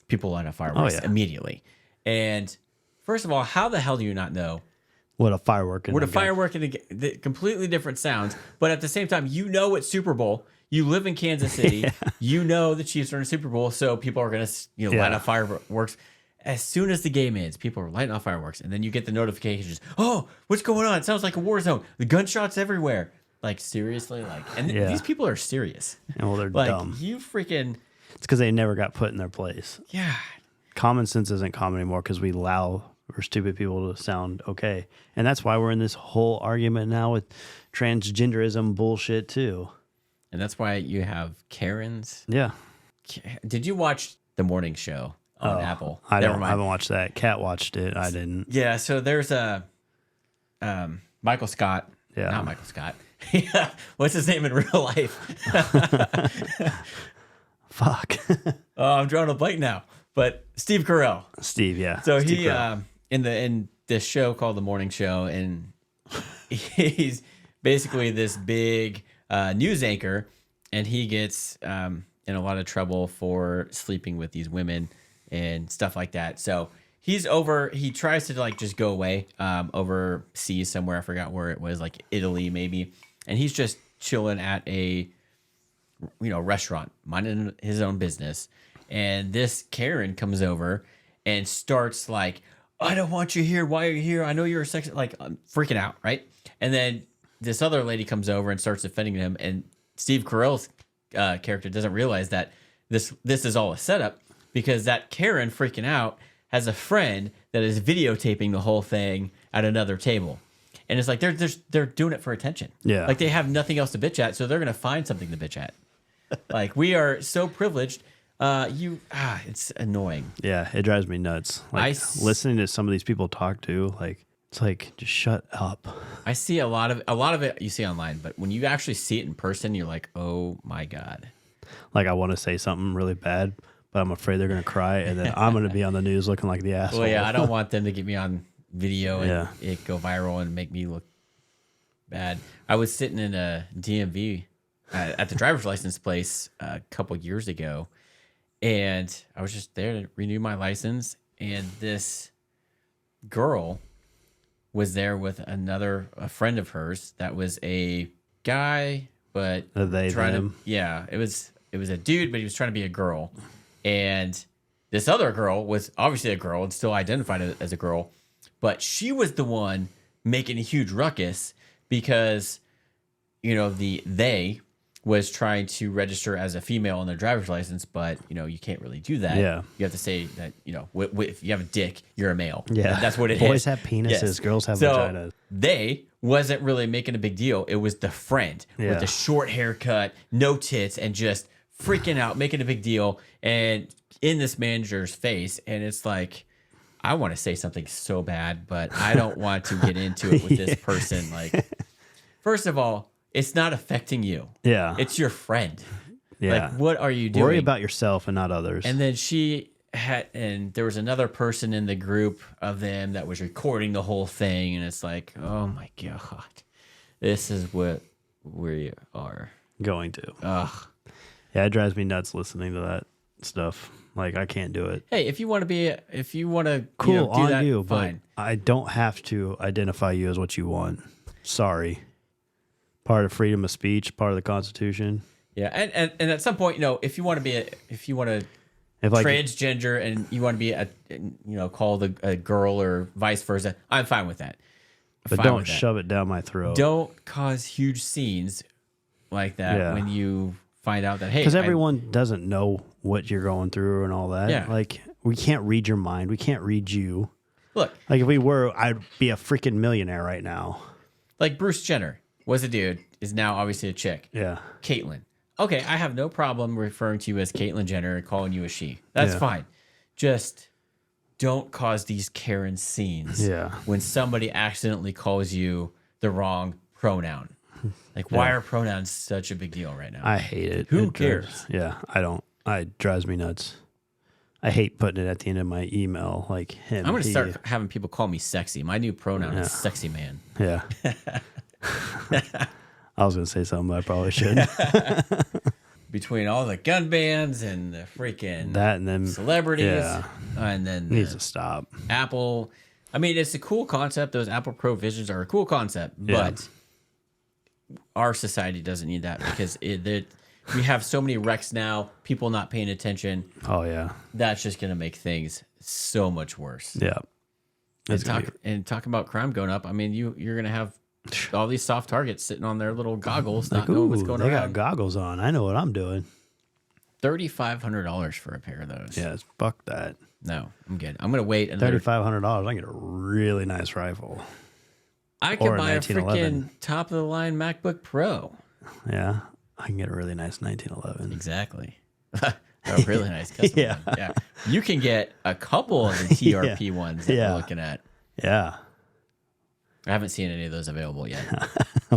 people light up fireworks immediately. And first of all, how the hell do you not know what a firework and completely different sounds, but at the same time, you know it's Super Bowl. You live in Kansas City. You know the Chiefs are in a Super Bowl, so people are going to light up fireworks. As soon as the game ends, people are lighting off fireworks, and then you get the notifications. Oh, what's going on? It sounds like a war zone. The gunshots everywhere. Like, seriously? These people are serious. Well, they're dumb. You freaking... It's because they never got put in their place. Yeah. Common sense isn't common anymore because we allow for stupid people to sound okay. And that's why we're in this whole argument now with transgenderism bullshit, too. And that's why you have Karens. Yeah. Did you watch the morning show on Apple? I haven't watched that. Kat watched it. I didn't. Yeah. So there's a Michael Scott. Yeah. Not Michael Scott. What's his name in real life? Fuck. Oh, I'm drawing a blank now. But Steve Carell. Steve, yeah. So Steve he in this show called The Morning Show, and he's basically this big news anchor, and he gets in a lot of trouble for sleeping with these women and stuff like that. So he tries to like just go away overseas somewhere. I forgot where it was, like Italy maybe. And he's just chilling at a restaurant, minding his own business. And this Karen comes over and starts like, I don't want you here. Why are you here? I know you're a sex, like freaking out, right? And then this other lady comes over and starts defending him, and Steve Carell's character doesn't realize that this is all a setup because that Karen freaking out has a friend that is videotaping the whole thing at another table, and it's like they're doing it for attention. Yeah, like they have nothing else to bitch at, so they're gonna find something to bitch at. Like we are so privileged. It's annoying. Yeah, it drives me nuts. Like listening to some of these people talk to, like. It's like, just shut up. I see a lot of it you see online, but when you actually see it in person, you're like, oh my God. Like I want to say something really bad, but I'm afraid they're going to cry, and then I'm going to be on the news looking like the asshole. Well, yeah, I don't want them to get me on video and it go viral and make me look bad. I was sitting in a DMV at the driver's license place a couple years ago, and I was just there to renew my license, and this girl was there with a friend of hers that was a guy, but it was was a dude, but he was trying to be a girl, and this other girl was obviously a girl and still identified as a girl, but she was the one making a huge ruckus because, they was trying to register as a female on their driver's license, but you can't really do that. Yeah. You have to say that if you have a dick, you're a male. Yeah, that's what it is. Boys have penises, Yes. girls have so vaginas. They wasn't really making a big deal. It was the friend with the short haircut, no tits, and just freaking out, making a big deal, and in this manager's face. And it's like, I want to say something so bad, but I don't want to get into it with this person. Like, first of all, it's not affecting you. Yeah. It's your friend. Yeah. Like, what are you doing? Worry about yourself and not others. And then and there was another person in the group of them that was recording the whole thing. And it's like, oh my God, this is what we are going to. Ugh. Yeah, it drives me nuts listening to that stuff. Like, I can't do it. Hey, if you want to cool do on that, you, fine. but I don't have to identify you as what you want. Sorry. Part of freedom of speech, part of the Constitution. Yeah, and at some point, if you want to be transgender and you want to be called a girl or vice versa, I'm fine with that. But don't shove it down my throat. Don't cause huge scenes like that when you find out that, hey, because everyone doesn't know what you're going through and all that. Yeah. Like, we can't read your mind. We can't read you. Look, like if we were, I'd be a freaking millionaire right now. Like Bruce Jenner was a dude, is now obviously a chick. Yeah. Caitlyn. Okay, I have no problem referring to you as Caitlyn Jenner and calling you a she. That's fine. Just don't cause these Karen scenes when somebody accidentally calls you the wrong pronoun. Like, why are pronouns such a big deal right now? I hate it. Who cares? I don't. It drives me nuts. I hate putting it at the end of my email, like him. I'm going to start having people call me sexy. My new pronoun is sexy man. Yeah. I was going to say something, but I probably shouldn't. Between all the gun bans and the freaking that and then celebrities, and then needs to stop. Apple. I mean, it's a cool concept. Those Apple Pro Visions are a cool concept, but our society doesn't need that because we have so many wrecks now. People not paying attention. Oh yeah, that's just going to make things so much worse. Yeah, and talking about crime going up. I mean, you're going to have all these soft targets sitting on their little goggles, not knowing what's going on. They got goggles on. I know what I'm doing. $3,500 for a pair of those. Yeah, fuck that. No, I'm good. I'm gonna wait. $3,500. I can get a really nice rifle. I could buy a freaking top of the line MacBook Pro. Yeah, I can get a really nice 1911. Exactly. A really nice custom one. Yeah. You can get a couple of the TRP ones that we're looking at. Yeah. I haven't seen any of those available yet.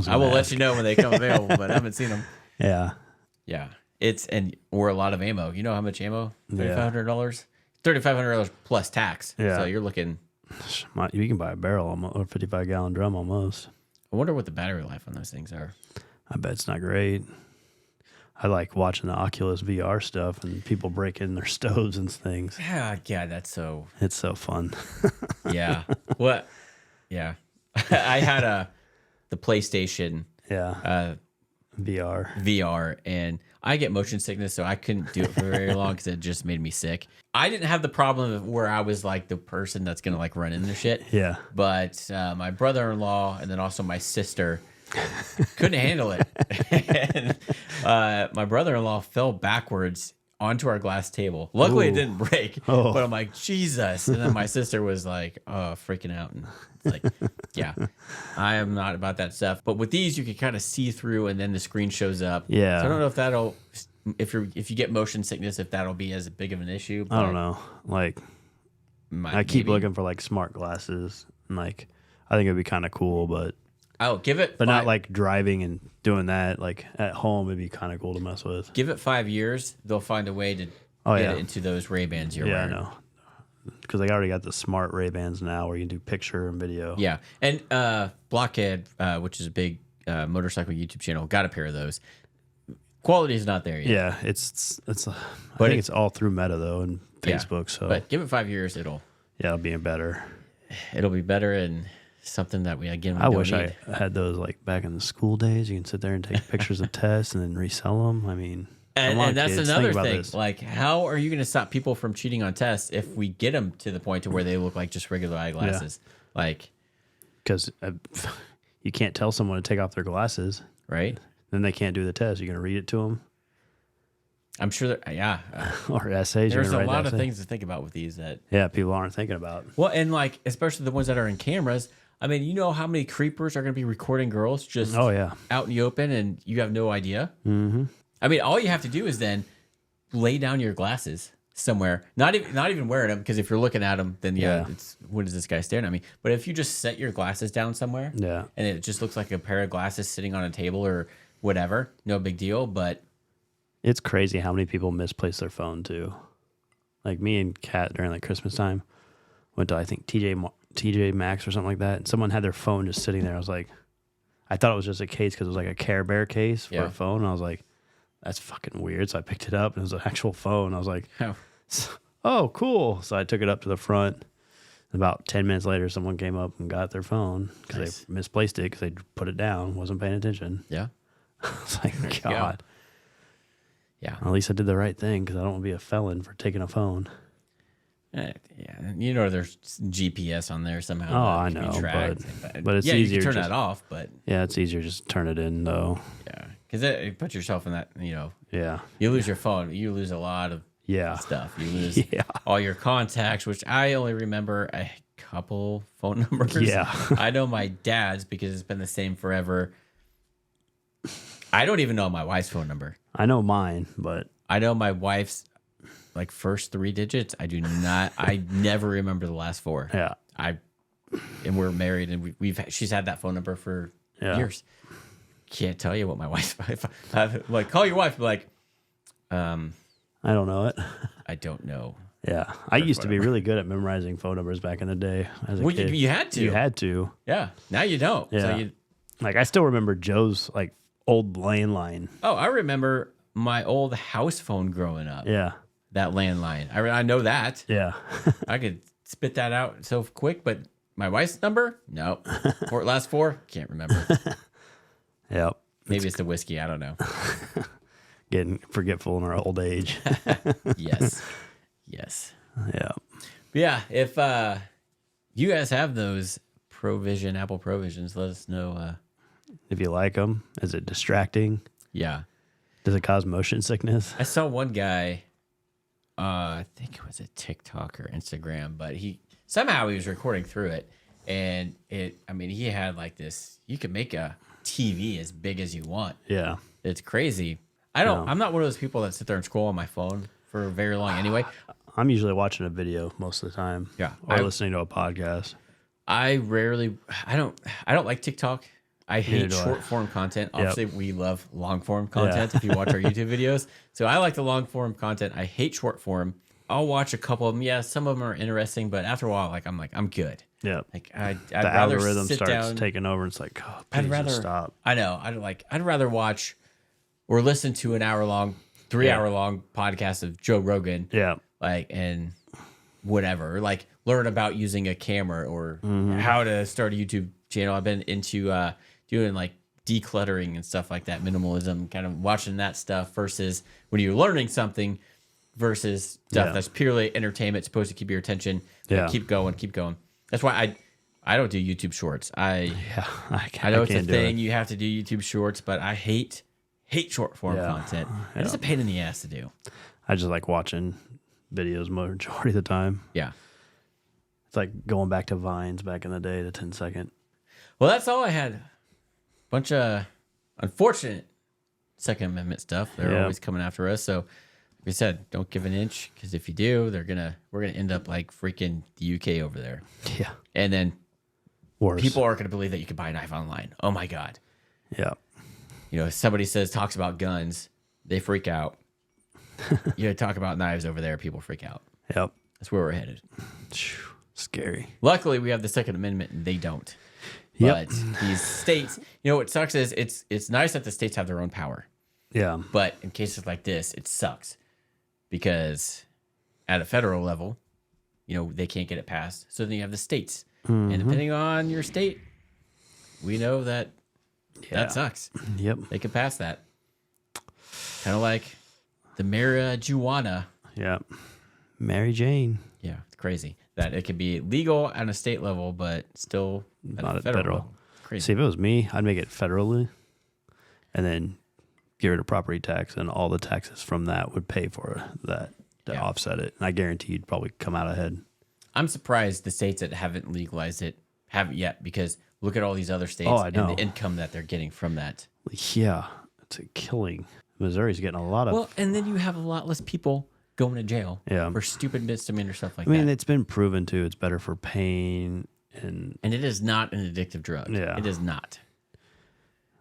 I will let you know when they come available, but I haven't seen them. Yeah. Yeah. Or a lot of ammo. You know how much ammo? $3,500? $3,500 plus tax. Yeah. So you're looking. You can buy a barrel or a 55-gallon drum almost. I wonder what the battery life on those things are. I bet it's not great. I like watching the Oculus VR stuff and people break in their stoves and things. Yeah, that's so. It's so fun. Yeah. What? Yeah. I had the PlayStation. Yeah. VR, and I get motion sickness, so I couldn't do it for very long because it just made me sick. I didn't have the problem of where I was like the person that's gonna like run into shit. Yeah. But my brother-in-law and then also my sister couldn't handle it. And, my brother-in-law fell backwards onto our glass table. Luckily, it didn't break. But I'm like, Jesus. And then my sister was like, freaking out. And it's like, yeah, I am not about that stuff. But with these, you can kind of see through, and then the screen shows up. Yeah. So I don't know if that'll, if you get motion sickness, if that'll be as big of an issue. I don't know. Like, I keep looking for like smart glasses. And like, I think it'd be kind of cool, but. Oh, give it. But not like driving and doing that. Like at home, it'd be kind of cool to mess with. Give it 5 years. They'll find a way to get it into those Ray-Bans you're wearing. Yeah, I know. Because they already got the smart Ray-Bans now where you can do picture and video. Yeah. And Blockhead, which is a big motorcycle YouTube channel, got a pair of those. Quality is not there yet. Yeah, it's. I think it's all through Meta though and Facebook. So, but give it 5 years, it'll be better. It'll be better and something that we I wish I had those like back in the school days. You can sit there and take pictures of tests and then resell them. I mean, And that's kids, another think about thing. this. Like, how are you going to stop people from cheating on tests if we get them to the point to where they look like just regular eyeglasses? Like, because you can't tell someone to take off their glasses, right? Then they can't do the test. You're going to read it to them. I'm sure that, yeah. Or essays. There's you're a gonna write lot the of essay. things to think about with these that. Yeah, people aren't thinking about. Well, and like, especially the ones that are in cameras. I mean, you know how many creepers are going to be recording girls just out in the open and you have no idea? Mm-hmm. I mean, all you have to do is then lay down your glasses somewhere. Not even wearing them, because if you're looking at them, then it's what is this guy staring at me? But if you just set your glasses down somewhere, and it just looks like a pair of glasses sitting on a table or whatever, no big deal. But it's crazy how many people misplace their phone too. Like me and Kat during like Christmas time went to I think TJ Maxx or something like that, and someone had their phone just sitting there. I was like, I thought it was just a case because it was like a Care Bear case for a phone. And I was like, that's fucking weird. So I picked it up and it was an actual phone. I was like, oh, cool. So I took it up to the front. About 10 minutes later, someone came up and got their phone because they misplaced it because they put it down, wasn't paying attention. Yeah. I was like, God. Yeah. At least I did the right thing because I don't want to be a felon for taking a phone. Yeah, you know there's GPS on there somehow. Oh, I that can be know, tracked. but it's you easier. can turn just, that off, but yeah, it's easier just turn it in though. Yeah, because it puts yourself in that. Yeah, you lose your phone, you lose a lot of stuff. You lose all your contacts, which I only remember a couple phone numbers. Yeah, I know my dad's because it's been the same forever. I don't even know my wife's phone number. I know mine, but I know my wife's like first 3 digits. I do not. I never remember the last 4. Yeah. And we're married, and she's had that phone number for years. Can't tell you what my wife. If I like call your wife, be like, I don't know it. I don't know. Yeah, I used to be really good at memorizing phone numbers back in the day. As a kid. You had to. You had to. Yeah. Now you don't. Yeah. So like I still remember Joe's like old landline. Oh, I remember my old house phone growing up. Yeah. That landline. I know that. Yeah. I could spit that out so quick, but my wife's number? No. Last 4? Can't remember. Yep. Maybe it's the whiskey. I don't know. Getting forgetful in our old age. Yes. Yeah. But yeah. If you guys have those Apple Provisions, let us know. If you like them. Is it distracting? Yeah. Does it cause motion sickness? I saw one guy, I think it was a TikTok or Instagram, but he was recording through it, and he had like this. You could make a TV as big as you want. Yeah, it's crazy. I'm not one of those people that sit there and scroll on my phone for very long. Anyway, I'm usually watching a video most of the time. Yeah, or listening to a podcast. I don't like TikTok. I hate short form content. Obviously, we love long form content if you watch our YouTube videos. So I like the long form content. I hate short form. I'll watch a couple of them. Yeah, some of them are interesting, but after a while, I'm good. Yeah. Like I'd the rather algorithm sit starts down, taking over. It's like, oh, please just stop. I know. I'd rather watch or listen to an hour long, 3 hour long podcast of Joe Rogan. Yeah. And whatever. Like learn about using a camera or how to start a YouTube channel. I've been into doing like decluttering and stuff like that, minimalism, kind of watching that stuff versus when you're learning something versus stuff that's purely entertainment, supposed to keep your attention. Keep going. That's why I don't do YouTube shorts. I know it's a thing. You have to do YouTube shorts, but I hate short form content. It's a pain in the ass to do. I just like watching videos majority of the time. Yeah. It's like going back to Vines back in the day, the 10-second. Well, that's all I had. Bunch of unfortunate Second Amendment stuff. They're always coming after us. So, like we said, don't give an inch, because if you do, we're gonna end up like freaking the UK over there. Yeah. And then worse. People aren't gonna believe that you can buy a knife online. Oh my God. Yeah. If somebody talks about guns, they freak out. Talk about knives over there, people freak out. Yep. That's where we're headed. Scary. Luckily, we have the Second Amendment, and they don't. But these states, what sucks is it's nice that the states have their own power. Yeah. But in cases like this, it sucks because at a federal level, they can't get it passed. So then you have the states. And depending on your state, we know that that sucks. Yep. They can pass that. Kind of like the marijuana. Yeah. Mary Jane. Yeah, it's crazy that it could be legal at a state level, but still Not at federal federal. level. Crazy. See, if it was me, I'd make it federally and then get rid of property tax, and all the taxes from that would pay for that to offset it. And I guarantee you'd probably come out ahead. I'm surprised the states that haven't legalized it haven't yet, because look at all these other states I know. and the income that they're getting from that. Yeah, it's a killing. Missouri's getting a lot of. Well, and then you have a lot less people going to jail for stupid misdemeanor stuff like I mean, that. it's been proven too. It's better for pain, and it is not an addictive drug. Yeah. It is not.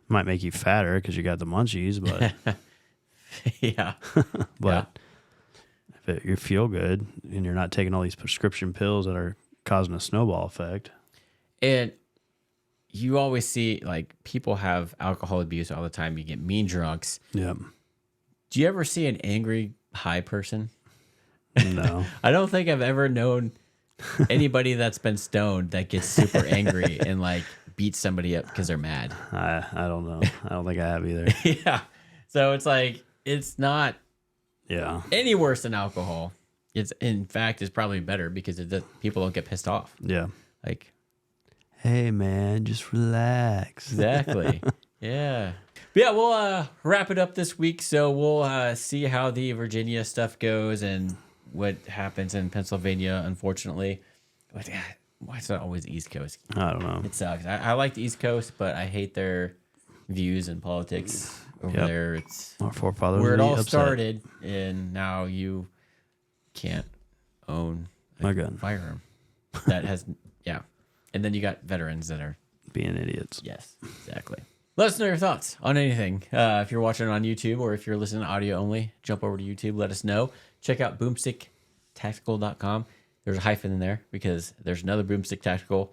Might make you fatter because you got the munchies, but yeah. But if you feel good and you're not taking all these prescription pills that are causing a snowball effect. And you always see, like, people have alcohol abuse all the time. You get mean drunks. Yeah. Do you ever see an angry high person? No. I don't think I've ever known anybody that's been stoned that gets super angry and like beats somebody up because they're mad. I don't know. I don't think I have either. Yeah. So it's like, it's not any worse than alcohol. It's, in fact, it's probably better because people don't get pissed off. Yeah. Like, hey man, just relax. Exactly. Yeah. But yeah, we'll wrap it up this week. So we'll see how the Virginia stuff goes and what happens in Pennsylvania, unfortunately. But why is it always East Coast? I don't know. It sucks. I like the East Coast, but I hate their views and politics over there. It's our forefathers where it all upset. started, and now you can't own a gun firearm that has and then you got veterans that are being idiots. Yes, exactly. Let us know your thoughts on anything. If you're watching on YouTube or if you're listening to audio only, jump over to YouTube. Let us know. Check out boomsticktactical.com. There's a hyphen in there because there's another Boomstick Tactical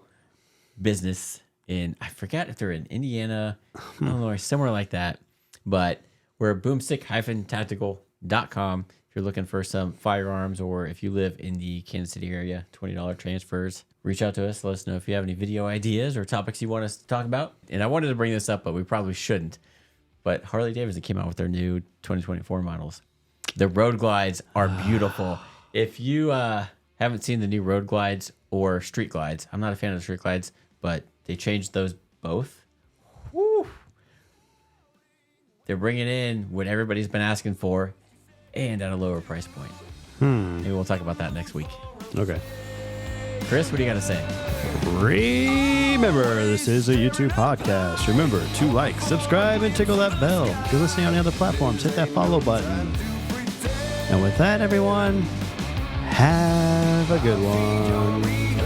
business in, I forget if they're in Indiana, Illinois, somewhere like that. But we're boomstick-tactical.com. If you're looking for some firearms, or if you live in the Kansas City area, $20 transfers. Reach out to us. Let us know if you have any video ideas or topics you want us to talk about. And I wanted to bring this up, but we probably shouldn't. But Harley Davidson came out with their new 2024 models. The Road Glides are beautiful. If you haven't seen the new Road Glides or Street Glides, I'm not a fan of the Street Glides, but they changed those both. Woo. They're bringing in what everybody's been asking for and at a lower price point. Maybe we'll talk about that next week. Okay. Chris, what do you got to say? Remember, this is a YouTube podcast. Remember to like, subscribe, and tickle that bell. If you're listening on the other platforms, hit that follow button. And with that, everyone, have a good one.